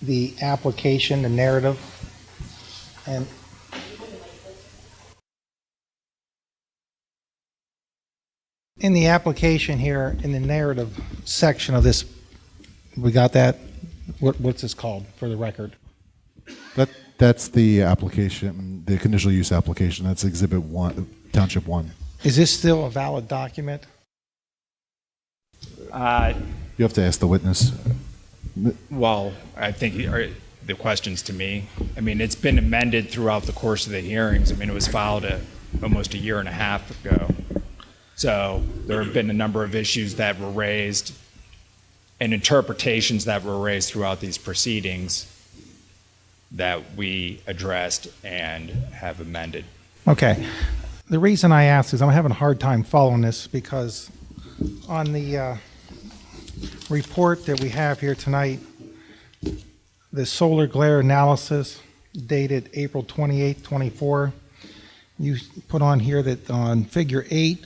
the application, the narrative, and in the application here, in the narrative section of this, we got that? What's this called for the record? That's the application, the conditional use application. That's Exhibit 1, Township 1. Is this still a valid document? You have to ask the witness. Well, I think the question's to me. I mean, it's been amended throughout the course of the hearings. I mean, it was filed almost a year and a half ago. So there have been a number of issues that were raised and interpretations that were raised throughout these proceedings that we addressed and have amended. Okay. The reason I ask is I'm having a hard time following this because on the report that we have here tonight, the solar glare analysis dated April 28, 24, you put on here that on figure 8,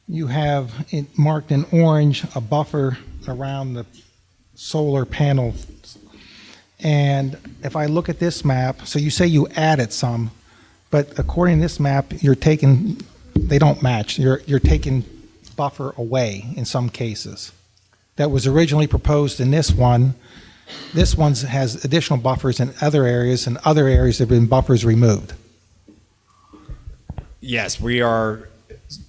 you have it marked in orange a buffer around the solar panels. And if I look at this map, so you say you added some, but according to this map, they don't match. You're taking buffer away in some cases. That was originally proposed in this one. This one has additional buffers in other areas, and other areas have been buffers removed. Yes,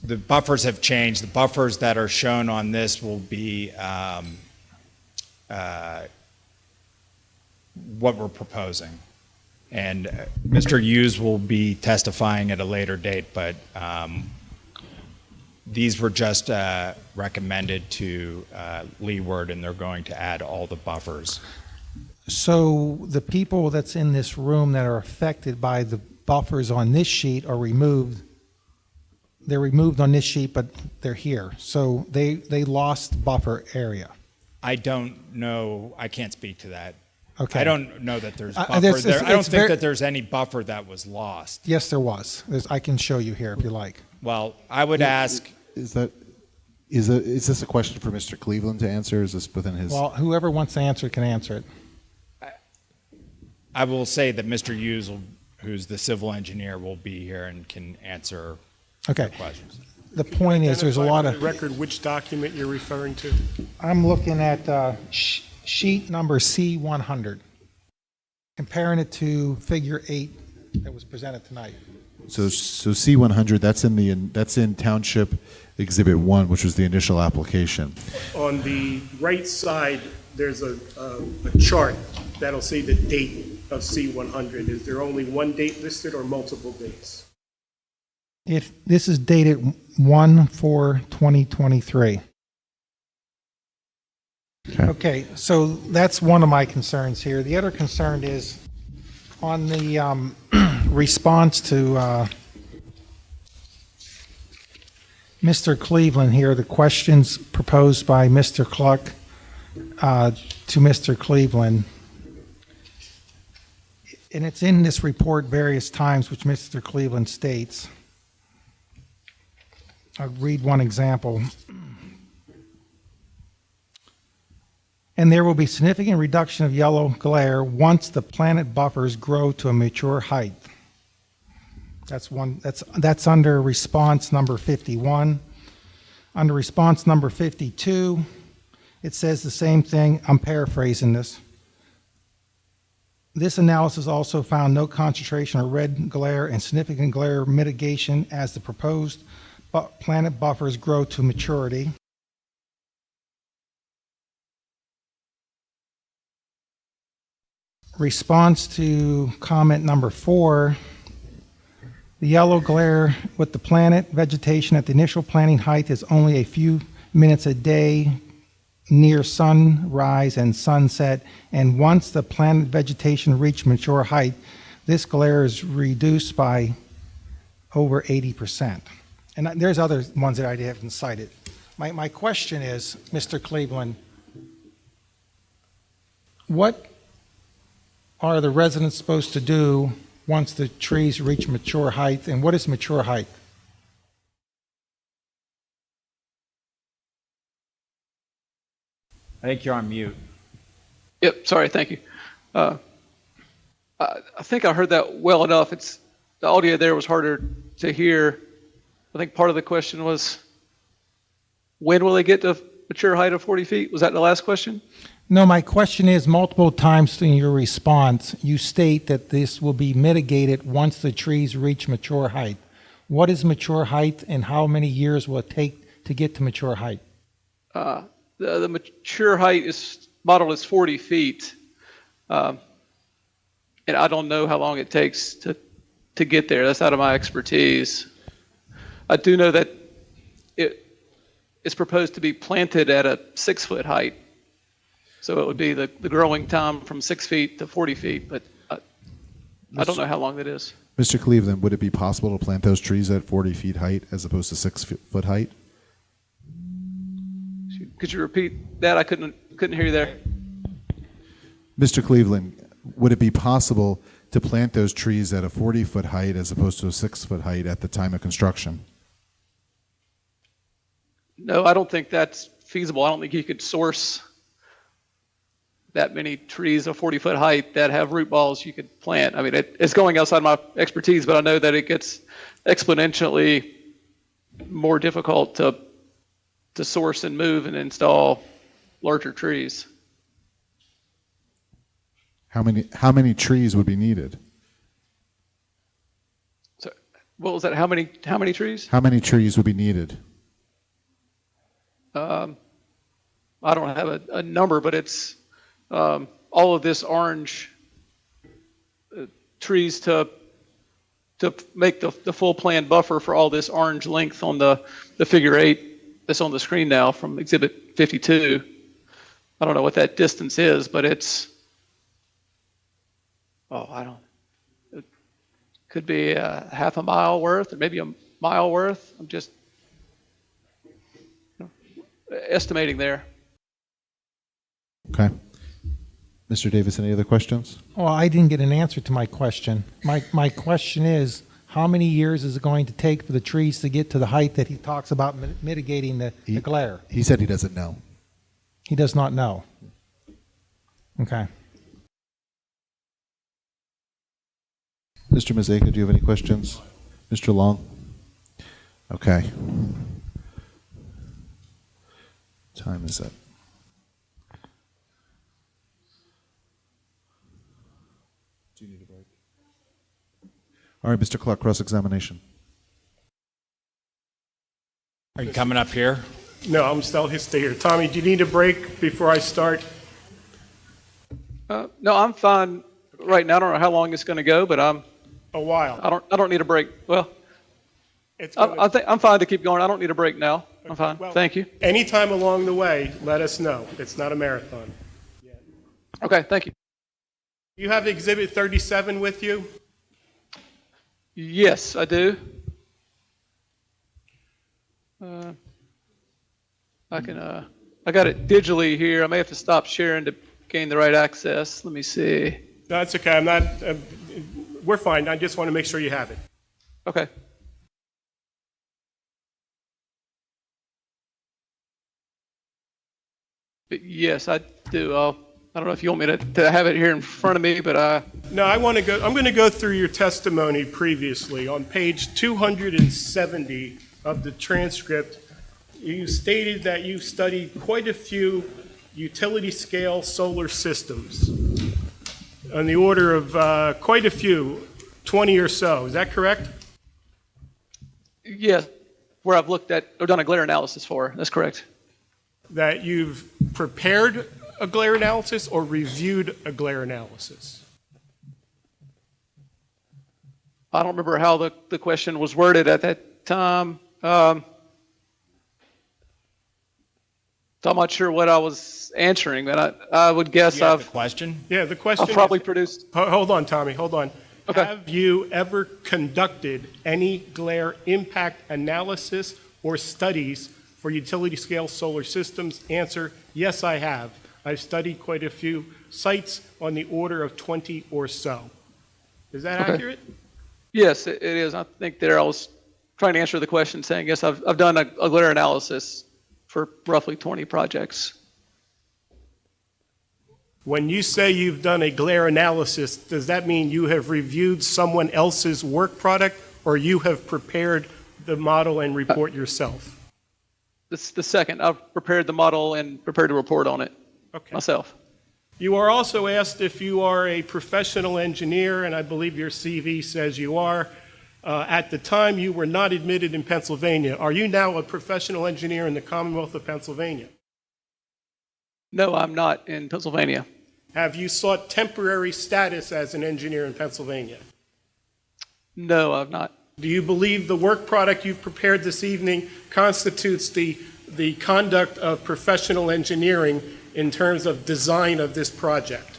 the buffers have changed. The buffers that are shown on this will be what we're proposing. And Mr. Hughes will be testifying at a later date, but these were just recommended to leeward, and they're going to add all the buffers. So the people that's in this room that are affected by the buffers on this sheet are removed. They're removed on this sheet, but they're here. So they lost buffer area. I don't know. I can't speak to that. Okay. I don't know that there's buffer there. I don't think that there's any buffer that was lost. Yes, there was. I can show you here if you like. Well, I would ask. Is this a question for Mr. Cleveland to answer? Is this within his? Well, whoever wants to answer it can answer it. I will say that Mr. Hughes, who's the civil engineer, will be here and can answer questions. The point is, there's a lot of record which document you're referring to. I'm looking at sheet number C100, comparing it to figure 8 that was presented tonight. So C100, that's in Township Exhibit 1, which was the initial application. On the right side, there's a chart that'll say the date of C100. Is there only one date listed or multiple dates? If this is dated 1/4/2023. Okay, so that's one of my concerns here. The other concern is on the response to Mr. Cleveland here, the questions proposed by Mr. Cluck to Mr. Cleveland. And it's in this report various times, which Mr. Cleveland states. I'll read one example. And there will be significant reduction of yellow glare once the planted buffers grow to a mature height. That's under response number 51. Under response number 52, it says the same thing. I'm paraphrasing this. This analysis also found no concentration of red glare and significant glare mitigation as the proposed planted buffers grow to maturity. Response to comment number 4, the yellow glare with the planted vegetation at the initial planting height is only a few minutes a day near sunrise and sunset, and once the planted vegetation reach mature height, this glare is reduced by over 80%. And there's other ones that I haven't cited. My question is, Mr. Cleveland, what are the residents supposed to do once the trees reach mature height, and what is mature height? I think you're on mute. Yep, sorry, thank you. I think I heard that well enough. The audio there was harder to hear. I think part of the question was, when will they get to mature height of 40 feet? Was that the last question? No, my question is, multiple times in your response, you state that this will be mitigated once the trees reach mature height. What is mature height, and how many years will it take to get to mature height? The mature height is modeled as 40 feet. And I don't know how long it takes to get there. That's out of my expertise. I do know that it's proposed to be planted at a 6-foot height. So it would be the growing time from 6 feet to 40 feet, but I don't know how long that is. Mr. Cleveland, would it be possible to plant those trees at 40 feet height as opposed to 6-foot height? Could you repeat that? I couldn't hear you there. Mr. Cleveland, would it be possible to plant those trees at a 40-foot height as opposed to a 6-foot height at the time of construction? No, I don't think that's feasible. I don't think you could source that many trees of 40-foot height that have root balls you could plant. I mean, it's going outside my expertise, but I know that it gets exponentially more difficult to source and move and install larger trees. How many trees would be needed? So, what was that? How many trees? How many trees would be needed? I don't have a number, but it's all of this orange trees to make the full plan buffer for all this orange length on the figure 8 that's on the screen now from Exhibit 52. I don't know what that distance is, but it's, it could be half a mile worth or maybe a mile worth. I'm just estimating there. Okay. Mr. Davis, any other questions? Well, I didn't get an answer to my question. My question is, how many years is it going to take for the trees to get to the height that he talks about mitigating the glare? He said he doesn't know. He does not know. Okay. Mr. Mazeka, do you have any questions? Mr. Long? Okay. Time is up. Do you need a break? All right, Mr. Clark, cross-examination. Are you coming up here? No, I'm still stay here. Tommy, do you need a break before I start? No, I'm fine right now. I don't know how long it's going to go, but A while. I don't need a break. Well, It's gonna- I think I'm fine to keep going. I don't need a break now. I'm fine. Well, Thank you. Anytime along the way, let us know. It's not a marathon. Okay, thank you. You have Exhibit 37 with you? Yes, I do. I got it digitally here. I may have to stop sharing to gain the right access. Let me see. No, that's okay. I'm not, we're fine. I just want to make sure you have it. Okay. But yes, I do. I don't know if you want me to have it here in front of me, but No, I'm going to go through your testimony previously. On page 270 of the transcript, you stated that you studied quite a few utility scale solar systems on the order of quite a few, 20 or so. Is that correct? yes, where I've looked at or done a glare analysis for. That's correct. That you've prepared a glare analysis or reviewed a glare analysis? I don't remember how the question was worded at that time. So I'm not sure what I was answering, but I would guess You have I've the question? Yeah, the question I've probably is, produced. hold on, Tommy, hold on. Okay. Have you ever conducted any glare impact analysis or studies for utility scale solar systems? Answer, yes, I have. I've studied quite a few sites on the order of 20 or so. Is that Okay. accurate? Yes, it is. I think there I was trying to answer the question saying, yes, I've done a glare analysis for roughly 20 projects. When you say you've done a glare analysis, does that mean you have reviewed someone else's work product or you have prepared the model and report yourself? This is the second. I've prepared the model and prepared to report on it myself. You are also asked if you are a professional engineer, and I believe your CV says you are. At the time, you were not admitted in Pennsylvania. Are you now a professional engineer in the Commonwealth of Pennsylvania? No, I'm not in Pennsylvania. Have you sought temporary status as an engineer in Pennsylvania? No, I've not. Do you believe the work product you've prepared this evening constitutes the conduct of professional engineering in terms of design of this project?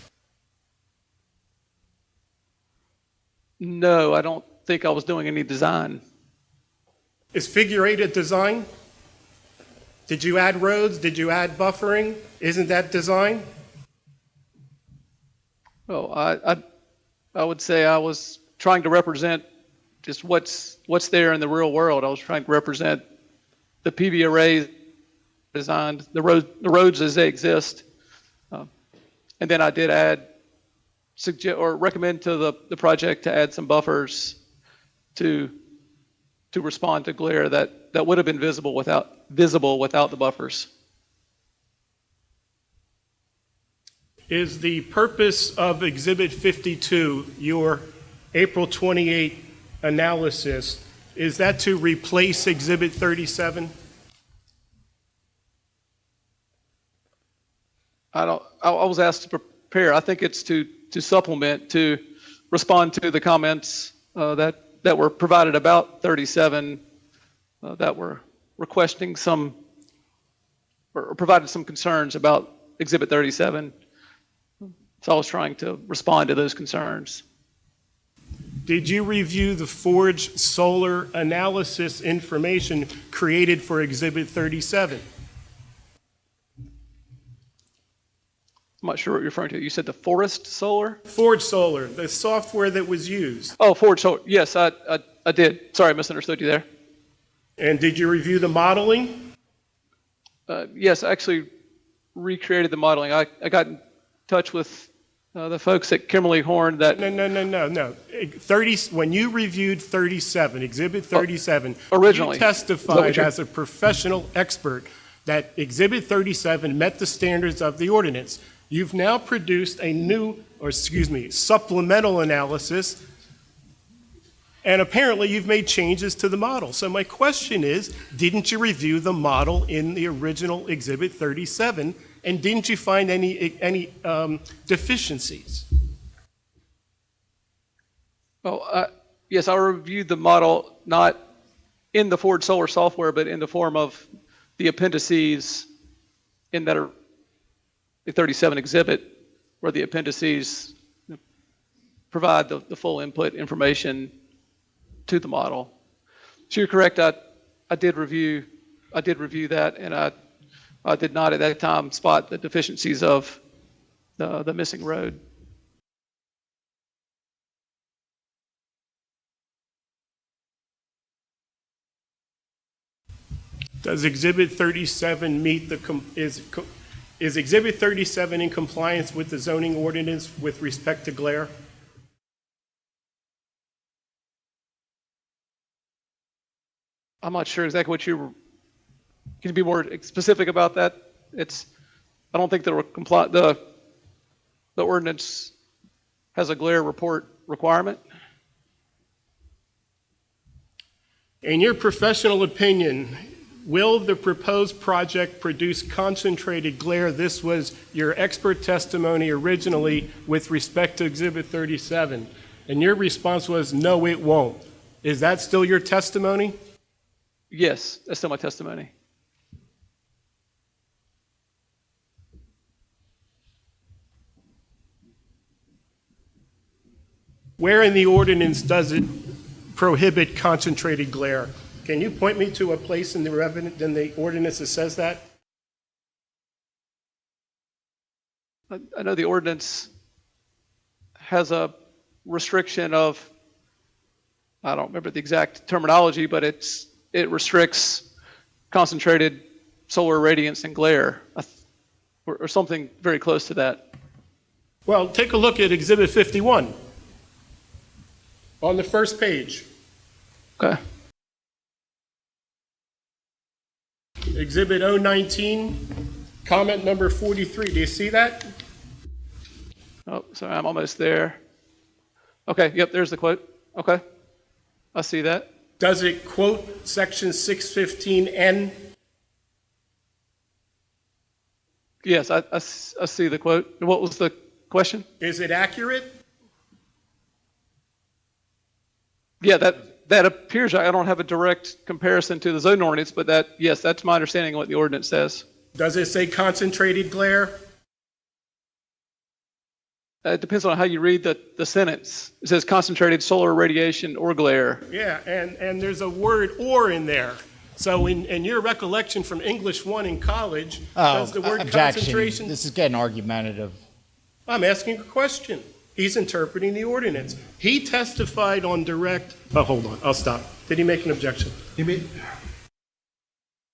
No, I don't think I was doing any design. Is figure 8 a design? Did you add roads? Did you add buffering? Isn't that design? Well, I would say I was trying to represent just what's there in the real world. I was trying to represent the PV arrays designed, the roads as they exist. And then I did add, suggest or recommend to the project to add some buffers to respond to glare that would have been visible without the buffers. Is the purpose of Exhibit 52, your April 28 analysis, is that to replace Exhibit 37? I was asked to prepare. I think it's to supplement, to respond to the comments that were provided about 37 that were requesting some or provided some concerns about Exhibit 37. So I was trying to respond to those concerns. Did you review the Forge solar analysis information created for Exhibit 37? I'm not sure what you're referring to. You said the Forest Solar? Forge Solar, the software that was used. Oh, Forge Solar. Yes, I did. Sorry, I misunderstood you there. And did you review the modeling? Yes, I actually recreated the modeling. I got in touch with the folks at Kimberly Horn that... No. 30, when you reviewed 37, Exhibit 37, originally, you testified as a professional expert that Exhibit 37 met the standards of the ordinance. You've now produced a new, supplemental analysis, and apparently you've made changes to the model. So my question is, didn't you review the model in the original Exhibit 37 And didn't you find any deficiencies? Well, yes, I reviewed the model not in the Ford Solar software, but in the form of the appendices in that are the 37 exhibit, where the appendices provide the full input information to the model. So you're correct. I did review that, and I did not at that time spot the deficiencies of the missing road. Does Exhibit 37 meet is Exhibit 37 in compliance with the zoning ordinance with respect to glare? I'm not sure exactly what can you be more specific about that? I don't think the ordinance has a glare report requirement. In your professional opinion, will the proposed project produce concentrated glare? This was your expert testimony originally with respect to Exhibit 37, and your response was, no, it won't. Is that still your testimony? Yes, that's still my testimony. Where in the ordinance does it prohibit concentrated glare? Can you point me to a place in the ordinance that says that? I know the ordinance has a restriction of, I don't remember the exact terminology, but it restricts concentrated solar radiance and glare, or something very close to that. Well, take a look at Exhibit 51 on the first page. Okay. Exhibit 019, comment number 43. Do you see that? Oh, sorry, I'm almost there. Okay, yep, there's the quote. Okay, I see that. Does it quote section 615N? Yes, I see the quote. What was the question? Is it accurate? Yeah, that appears, I don't have a direct comparison to the zone ordinance, but yes, that's my understanding of what the ordinance says. Does it say concentrated glare? It depends on how you read the sentence. It says concentrated solar radiation or glare. Yeah, and there's a word or in there. So in your recollection from English 1 in college, does the word concentration... This is getting argumentative. I'm asking a question. He's interpreting the ordinance. He testified on direct... Oh, hold on. I'll stop. Did he make an objection? He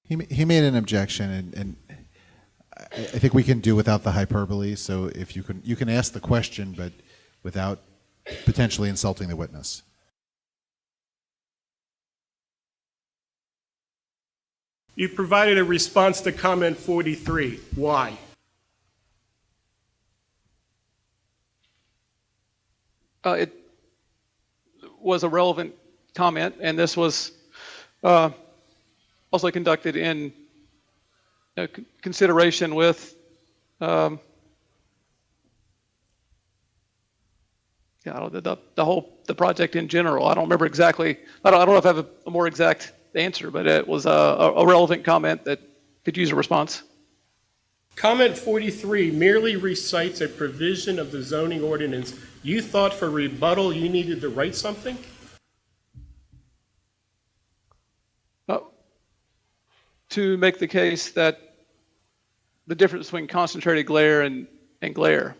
made an objection, and I think we can do without the hyperbole. So if you can ask the question, but without potentially insulting the witness. You provided a response to comment 43. Why? It was a relevant comment, and this was also conducted in consideration with the project in general. I don't remember exactly. I don't know if I have a more exact answer, but it was a relevant comment that could use a response. Comment 43 merely recites a provision of the zoning ordinance. You thought for rebuttal you needed to write something? To make the case that the difference between concentrated glare and glare.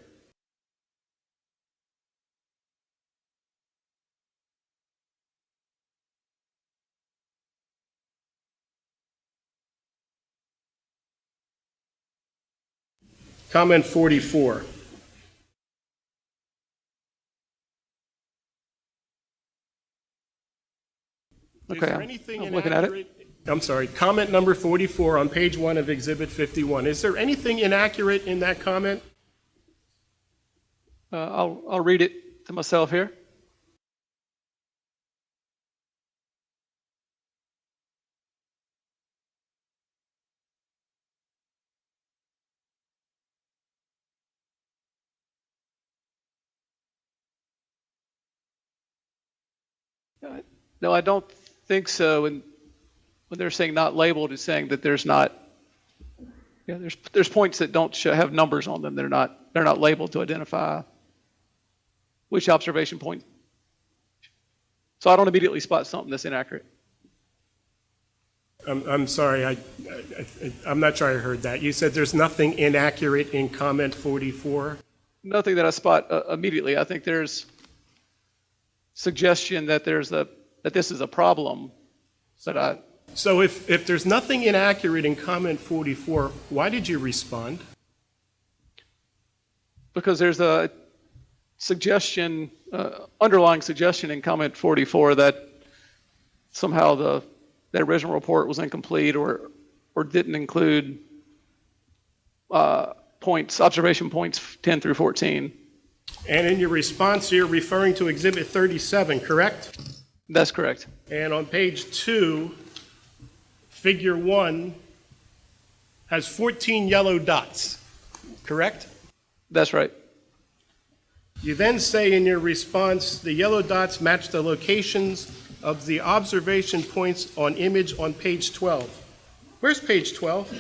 Comment 44. Okay, Is there anything I'm looking at it. inaccurate? I'm sorry, comment number 44 on page 1 of Exhibit 51. Is there anything inaccurate in that comment? I'll read it to myself here. No, I don't think so. And when they're saying not labeled, it's saying that there's not, yeah, there's points that don't have numbers on them. They're not labeled to identify which observation point. So I don't immediately spot something that's inaccurate. I'm sorry, I'm not sure I heard that. You said there's nothing inaccurate in comment 44? Nothing that I spot immediately. I think there's suggestion that that this is a problem, but So if there's nothing inaccurate in comment 44, why did you respond? because there's a suggestion, underlying suggestion in comment 44 that somehow that original report was incomplete or didn't include observation points 10 through 14. And in your response, you're referring to Exhibit 37, correct? That's correct. And on page 2, Figure 1 has 14 yellow dots, correct? That's right. You then say in your response, the yellow dots match the locations of the observation points on image on page 12. Where's page 12?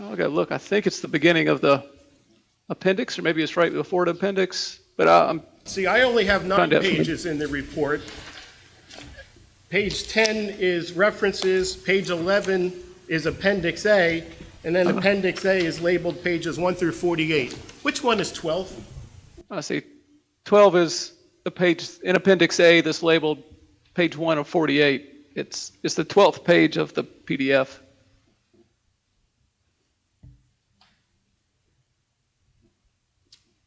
Okay, look, I think it's the beginning of the appendix, or maybe it's right before the appendix, but I'm See, I only have 9 Find out. pages in the report. Page 10 is references, page 11 is Appendix A, and then Appendix A is labeled pages 1 through 48. Which one is 12? I see 12 is the page in Appendix A that's labeled page 1 of 48. It's the 12th page of the PDF.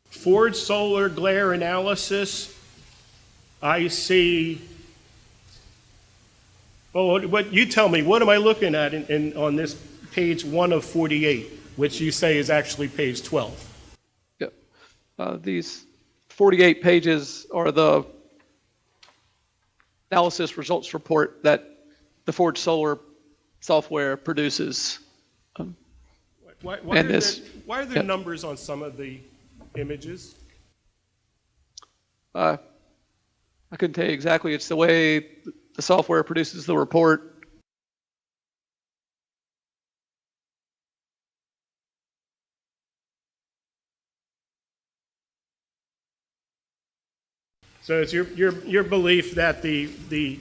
Ford solar glare analysis, I see, oh, what you tell me, what am I looking at on this page 1 of 48, which you say is actually page 12? Yep. These 48 pages are the analysis results report that the Ford Solar software produces. Why And are this- there, why are there yep. numbers on some of the images? I couldn't tell you exactly. It's the way the software produces the report. So it's your belief that the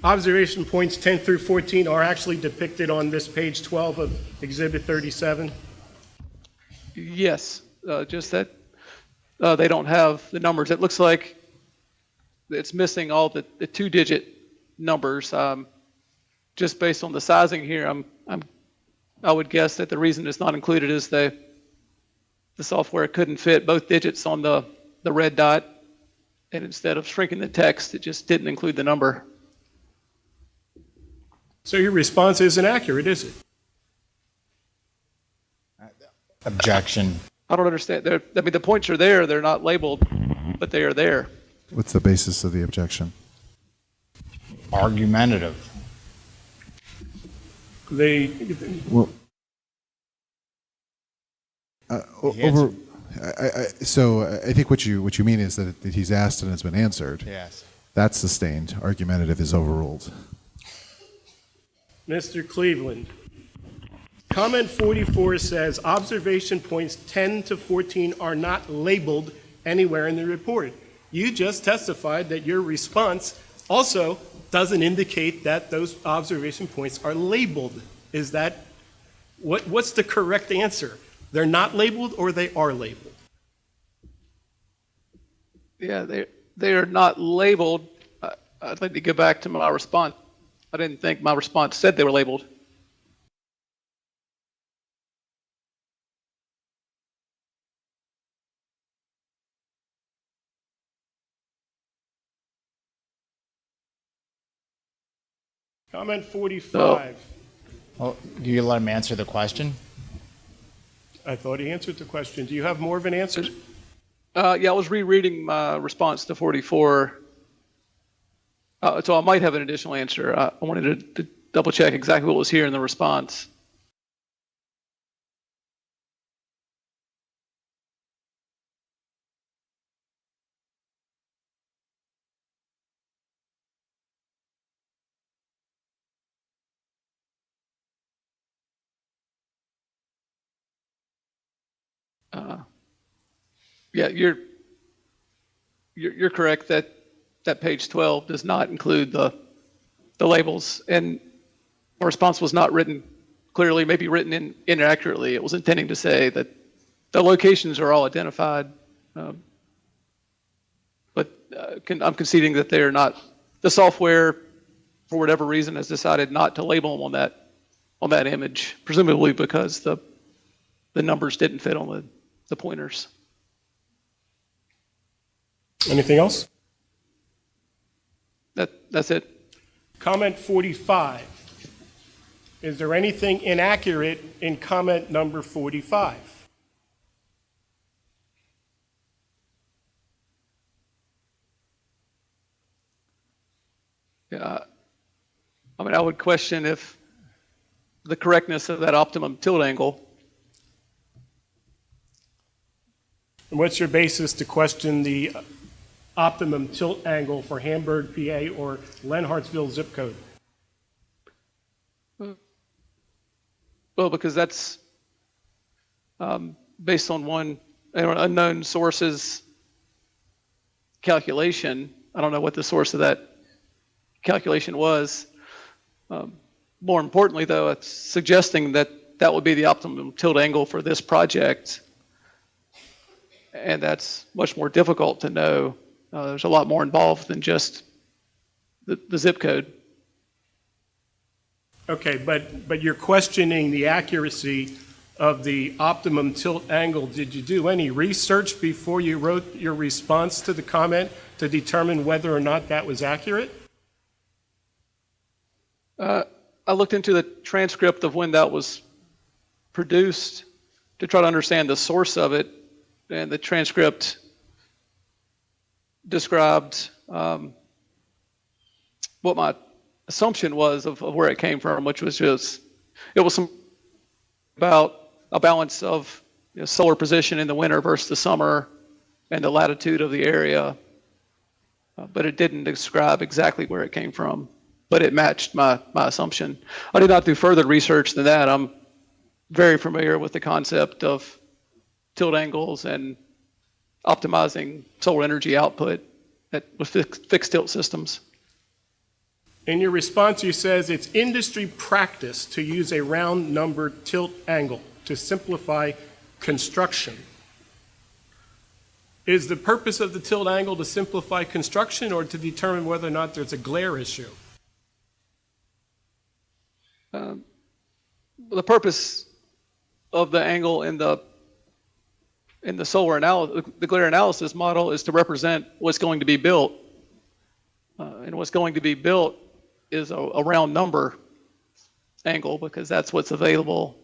observation points 10 through 14 are actually depicted on this page 12 of Exhibit 37? Yes, just that they don't have the numbers. It looks like it's missing all the 2-digit numbers. Just based on the sizing here, I would guess that the reason it's not included is the software couldn't fit both digits on the red dot, and instead of shrinking the text, it just didn't include the number. So your response isn't accurate, is it? Objection. I don't understand. I mean, the points are there. They're not labeled, but they are there. What's the basis of the objection? Argumentative. Well, over. So I think what you mean is that he's asked and it's been answered. Yes. That's sustained. Argumentative is overruled. Mr. Cleveland, comment 44 says observation points 10 to 14 are not labeled anywhere in the report. You just testified that your response also doesn't indicate that those observation points are labeled. Is that, what's the correct answer? They're not labeled or they are labeled? Yeah, they are not labeled. I'd like to go back to my response. I didn't think my response said they were labeled. Comment 45. Well, do you let him answer the question? I thought he answered the question. Do you have more of an answer? Yeah, I was rereading my response to 44. So I might have an additional answer. I wanted to double check exactly what was here in the response. Yeah, you're correct that page 12 does not include the labels, and my response was not written clearly, maybe written inaccurately. It was intending to say that the locations are all identified, but I'm conceding that they are not. The software, for whatever reason, has decided not to label them on that image, presumably because the numbers didn't fit on the pointers. Anything else? That's it. Comment 45. Is there anything inaccurate in comment number 45? Yeah, I mean, I would question if the correctness of that optimum tilt angle. And what's your basis to question the optimum tilt angle for Hamburg, PA, or Lenhartsville zip code? Well, because that's based on one unknown source's calculation. I don't know what the source of that calculation was. More importantly, though, it's suggesting that that would be the optimum tilt angle for this project. And that's much more difficult to know. There's a lot more involved than just the zip code. Okay, but you're questioning the accuracy of the optimum tilt angle. Did you do any research before you wrote your response to the comment to determine whether or not that was accurate? I looked into the transcript of when that was produced to try to understand the source of it, and the transcript described what my assumption was of where it came from, which was it was about a balance of solar position in the winter versus the summer and the latitude of the area, but it didn't describe exactly where it came from, but it matched my assumption. I did not do further research than that. I'm very familiar with the concept of tilt angles and optimizing solar energy output with fixed tilt systems. In your response, you says it's industry practice to use a round number tilt angle to simplify construction. Is the purpose of the tilt angle to simplify construction or to determine whether or not there's a glare issue? The purpose of the angle in the solar analysis, the glare analysis model, is to represent what's going to be built, and what's going to be built is a round number angle because that's what's available.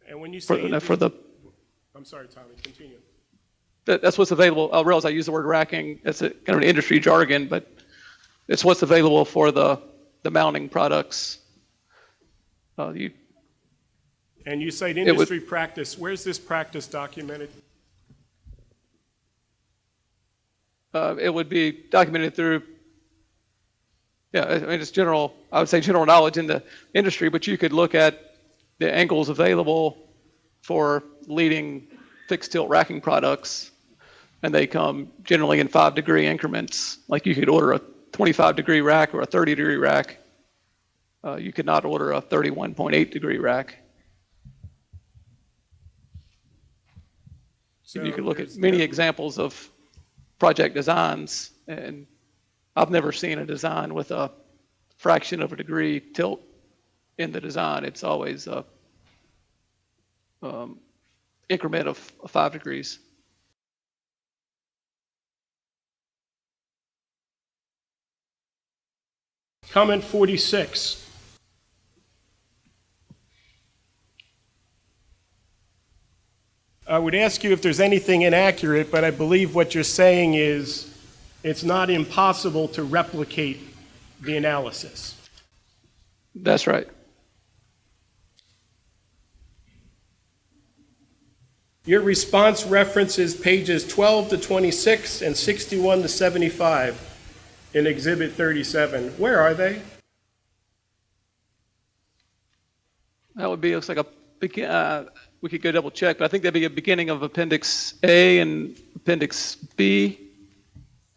And when you say I'm sorry, Tommy, continue. That's what's available. I realize I use the word racking. That's kind of an industry jargon, but it's what's available for the mounting products. And you cite industry practice. Where's this practice documented? It would be documented through, I mean, it's general, I would say general knowledge in the industry, but you could look at the angles available for leading fixed tilt racking products, and they come generally in 5-degree increments. Like you could order a 25-degree rack or a 30-degree rack. You could not order a 31.8-degree rack. So you could look at many examples of project designs, and I've never seen a design with a fraction of a degree tilt in the design. It's always a increment of 5 degrees. Comment 46. I would ask you if there's anything inaccurate, but I believe what you're saying is it's not impossible to replicate the analysis. That's right. Your response references pages 12 to 26 and 61 to 75 in Exhibit 37. Where are they? That would be, looks like a we could go double check, but I think that'd be a beginning of Appendix A and Appendix B,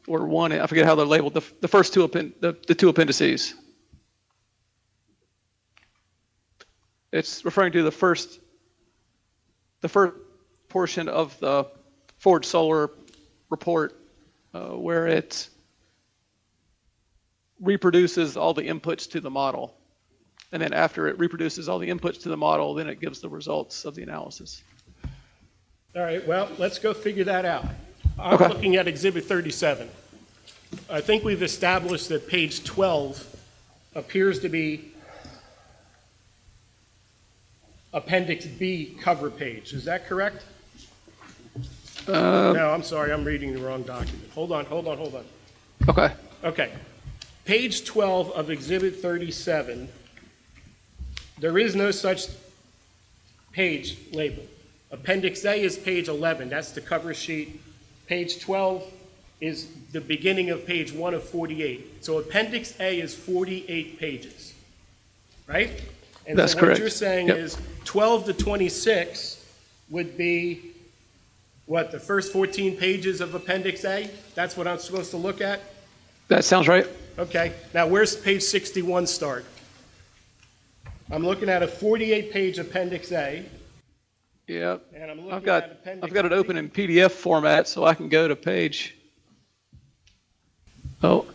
or one. I forget how they're labeled. The first two the two appendices. It's referring to the first portion of the Forward Solar report, where it reproduces all the inputs to the model. And then after it reproduces all the inputs to the model, then it gives the results of the analysis. All right, well, let's go figure that out. I'm Okay. looking at Exhibit 37. I think we've established that page 12 appears to be Appendix B cover page. Is that correct? No, I'm sorry, I'm reading the wrong document. Hold on. Okay. Okay. Page 12 of Exhibit 37, there is no such page label. Appendix A is page 11, that's the cover sheet. Page 12 is the beginning of page 1 of 48. So Appendix A is 48 pages, right? And That's so what correct. you're saying Yep. is 12 to 26 would be, what, the first 14 pages of Appendix A? That's what I'm supposed to look at? That sounds right. Okay, now where's page 61 start? I'm looking at a 48-page Appendix A, Yeah. and I'm I've looking got at Appendix I've got it B. open in PDF format, so I can go to page. Oh,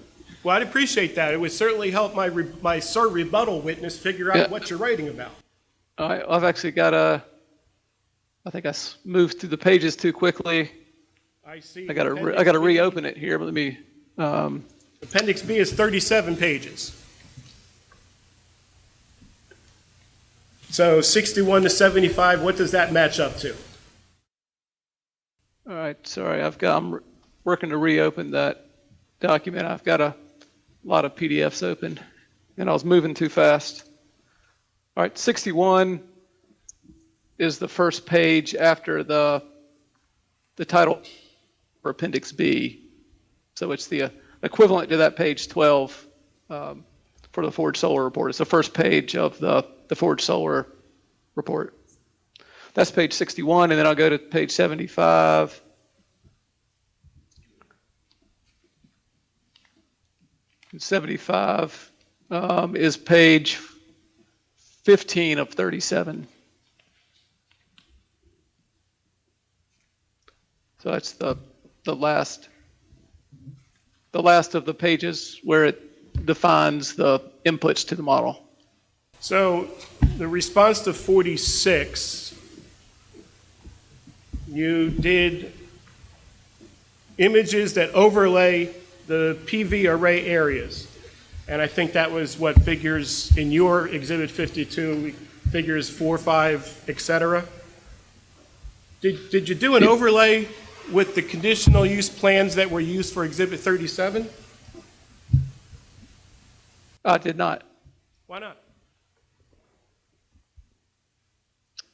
Well, I'd appreciate that. It would certainly help my sir rebuttal witness figure out Yeah. what you're writing about. I've actually got I think I moved through the pages too quickly. I see. I got to Appendix B- reopen it here. But let me. Appendix B is 37 pages. So 61 to 75, what does that match up to? All right. Sorry, I'm working to reopen that document. I've got a lot of PDFs open, and I was moving too fast. All right, 61 is the first page after the title for Appendix B. So it's the equivalent to that page 12 for the Forward Solar report. It's the first page of the Forward Solar report. That's page 61, and then I'll go to page 75. And 75 is page 15 of 37. So that's the last of the pages where it defines the inputs to the model. So the response to 46, you did images that overlay the PV array areas. And I think that was what figures in your Exhibit 52, figures 4, 5, et cetera. Did you do an overlay with the conditional use plans that were used for Exhibit 37? I did not. Why not?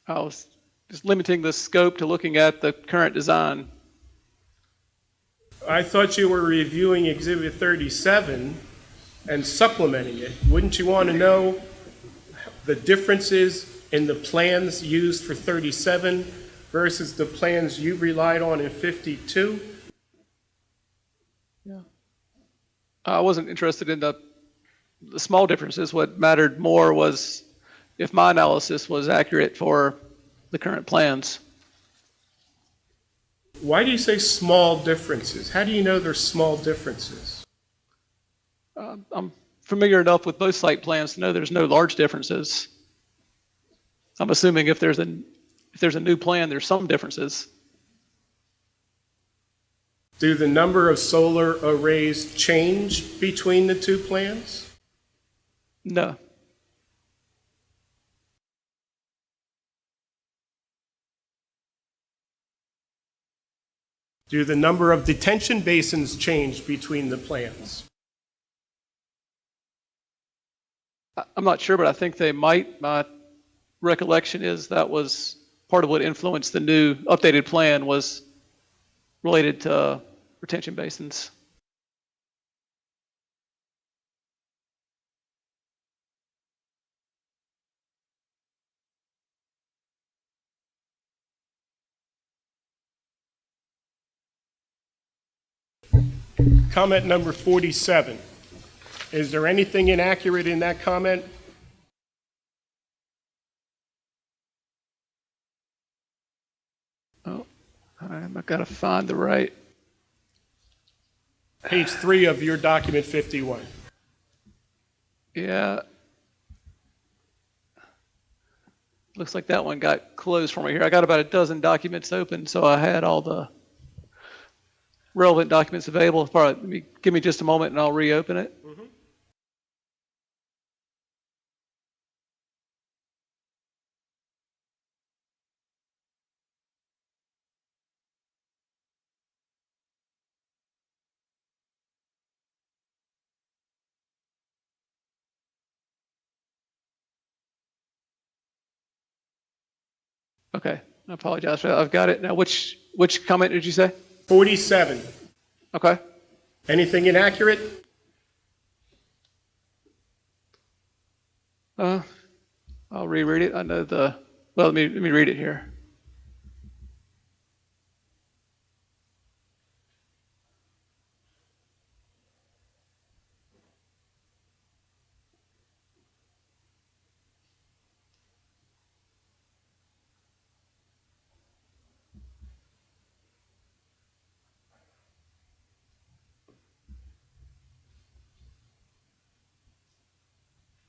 I was just limiting the scope to looking at the current design. I thought you were reviewing Exhibit 37 and supplementing it. Wouldn't you want to know the differences in the plans used for 37 versus the plans you relied on in 52? Yeah. I wasn't interested in the small differences. What mattered more was if my analysis was accurate for the current plans. Why do you say small differences? How do you know there's small differences? I'm familiar enough with both site plans to know there's no large differences. I'm assuming if there's a new plan, there's some differences. Do the number of solar arrays change between the two plans? No. Do the number of detention basins change between the plans? I'm not sure, but I think they might. My recollection is that was part of what influenced the new updated plan was related to retention basins. Comment number 47. Is there anything inaccurate in that comment? Oh, I've got to find the right. Page 3 of your document 51. Yeah. Looks like that one got closed for me here. I got about a dozen documents open, so I had all the relevant documents available. Give me just a moment and I'll reopen it. Okay, I apologize for that. I've got it now. Which comment did you say? 47. Okay. Anything inaccurate? I'll reread it. I know well, let me read it here.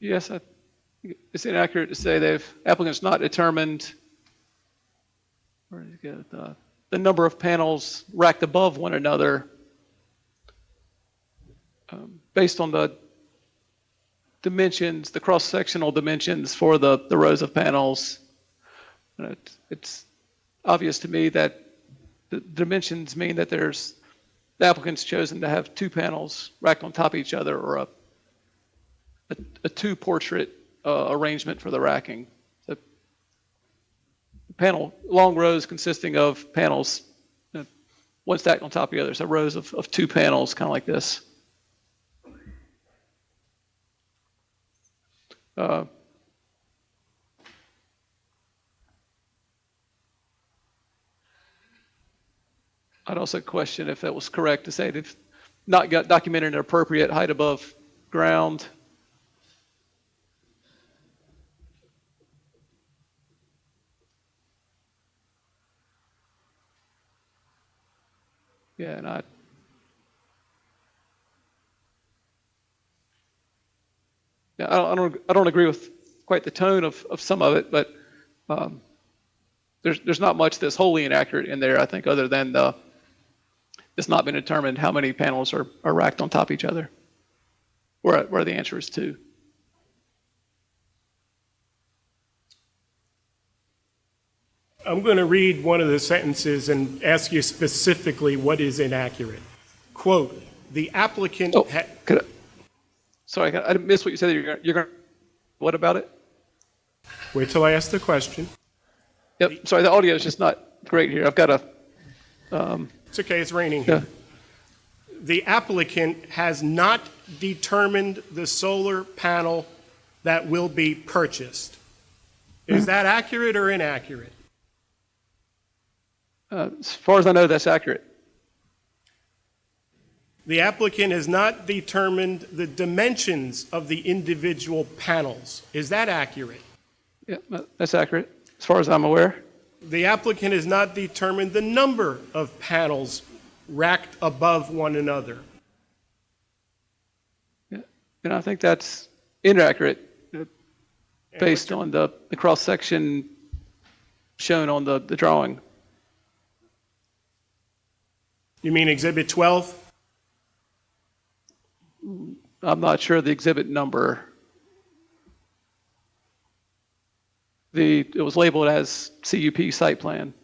Yes, it's inaccurate to say applicants not determined, where did you get the number of panels racked above one another based on the dimensions, the cross-sectional dimensions for the rows of panels. And it's obvious to me that the dimensions mean that the applicant's chosen to have two panels racked on top of each other, or a two-portrait arrangement for the racking. So long rows consisting of panels, one stacked on top of the other, so rows of two panels, kind of like this. I'd also question if it was correct to say they've not got documented an appropriate height above ground. Yeah, and I don't agree with quite the tone of some of it, but there's not much that's wholly inaccurate in there, I think, other than it's not been determined how many panels are racked on top of each other, where the answer is 2. I'm going to read one of the sentences and ask you specifically what is inaccurate. Quote, the applicant... Oh, sorry, I missed what you said. You're going to... What about it? Wait till I ask the question. Yep, sorry, the audio is just not great here. I've got a... It's okay, it's raining here. Yeah. The applicant has not determined the solar panel that will be purchased. Is that accurate or inaccurate? As far as I know, that's accurate. The applicant has not determined the dimensions of the individual panels. Is that accurate? Yeah, that's accurate, as far as I'm aware. The applicant has not determined the number of panels racked above one another. Yeah, and I think that's inaccurate based on the cross-section shown on the drawing. You mean Exhibit 12? I'm not sure the exhibit number. It was labeled as CUP site plan.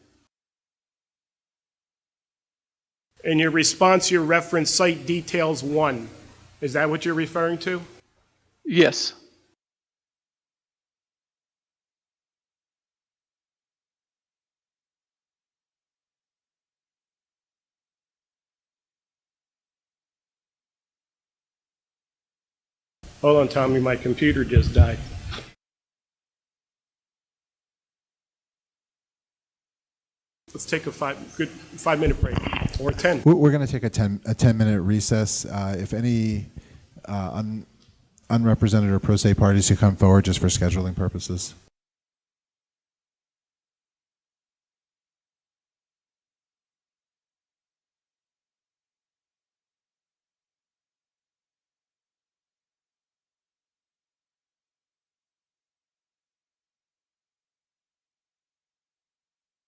In your response, you referenced site details 1. Is that what you're referring to? Yes. Hold on, Tommy, my computer just died. Let's take a 5-minute break. Or 10. We're going to take a 10-minute recess. If any unrepresented or pro se parties could come forward just for scheduling purposes.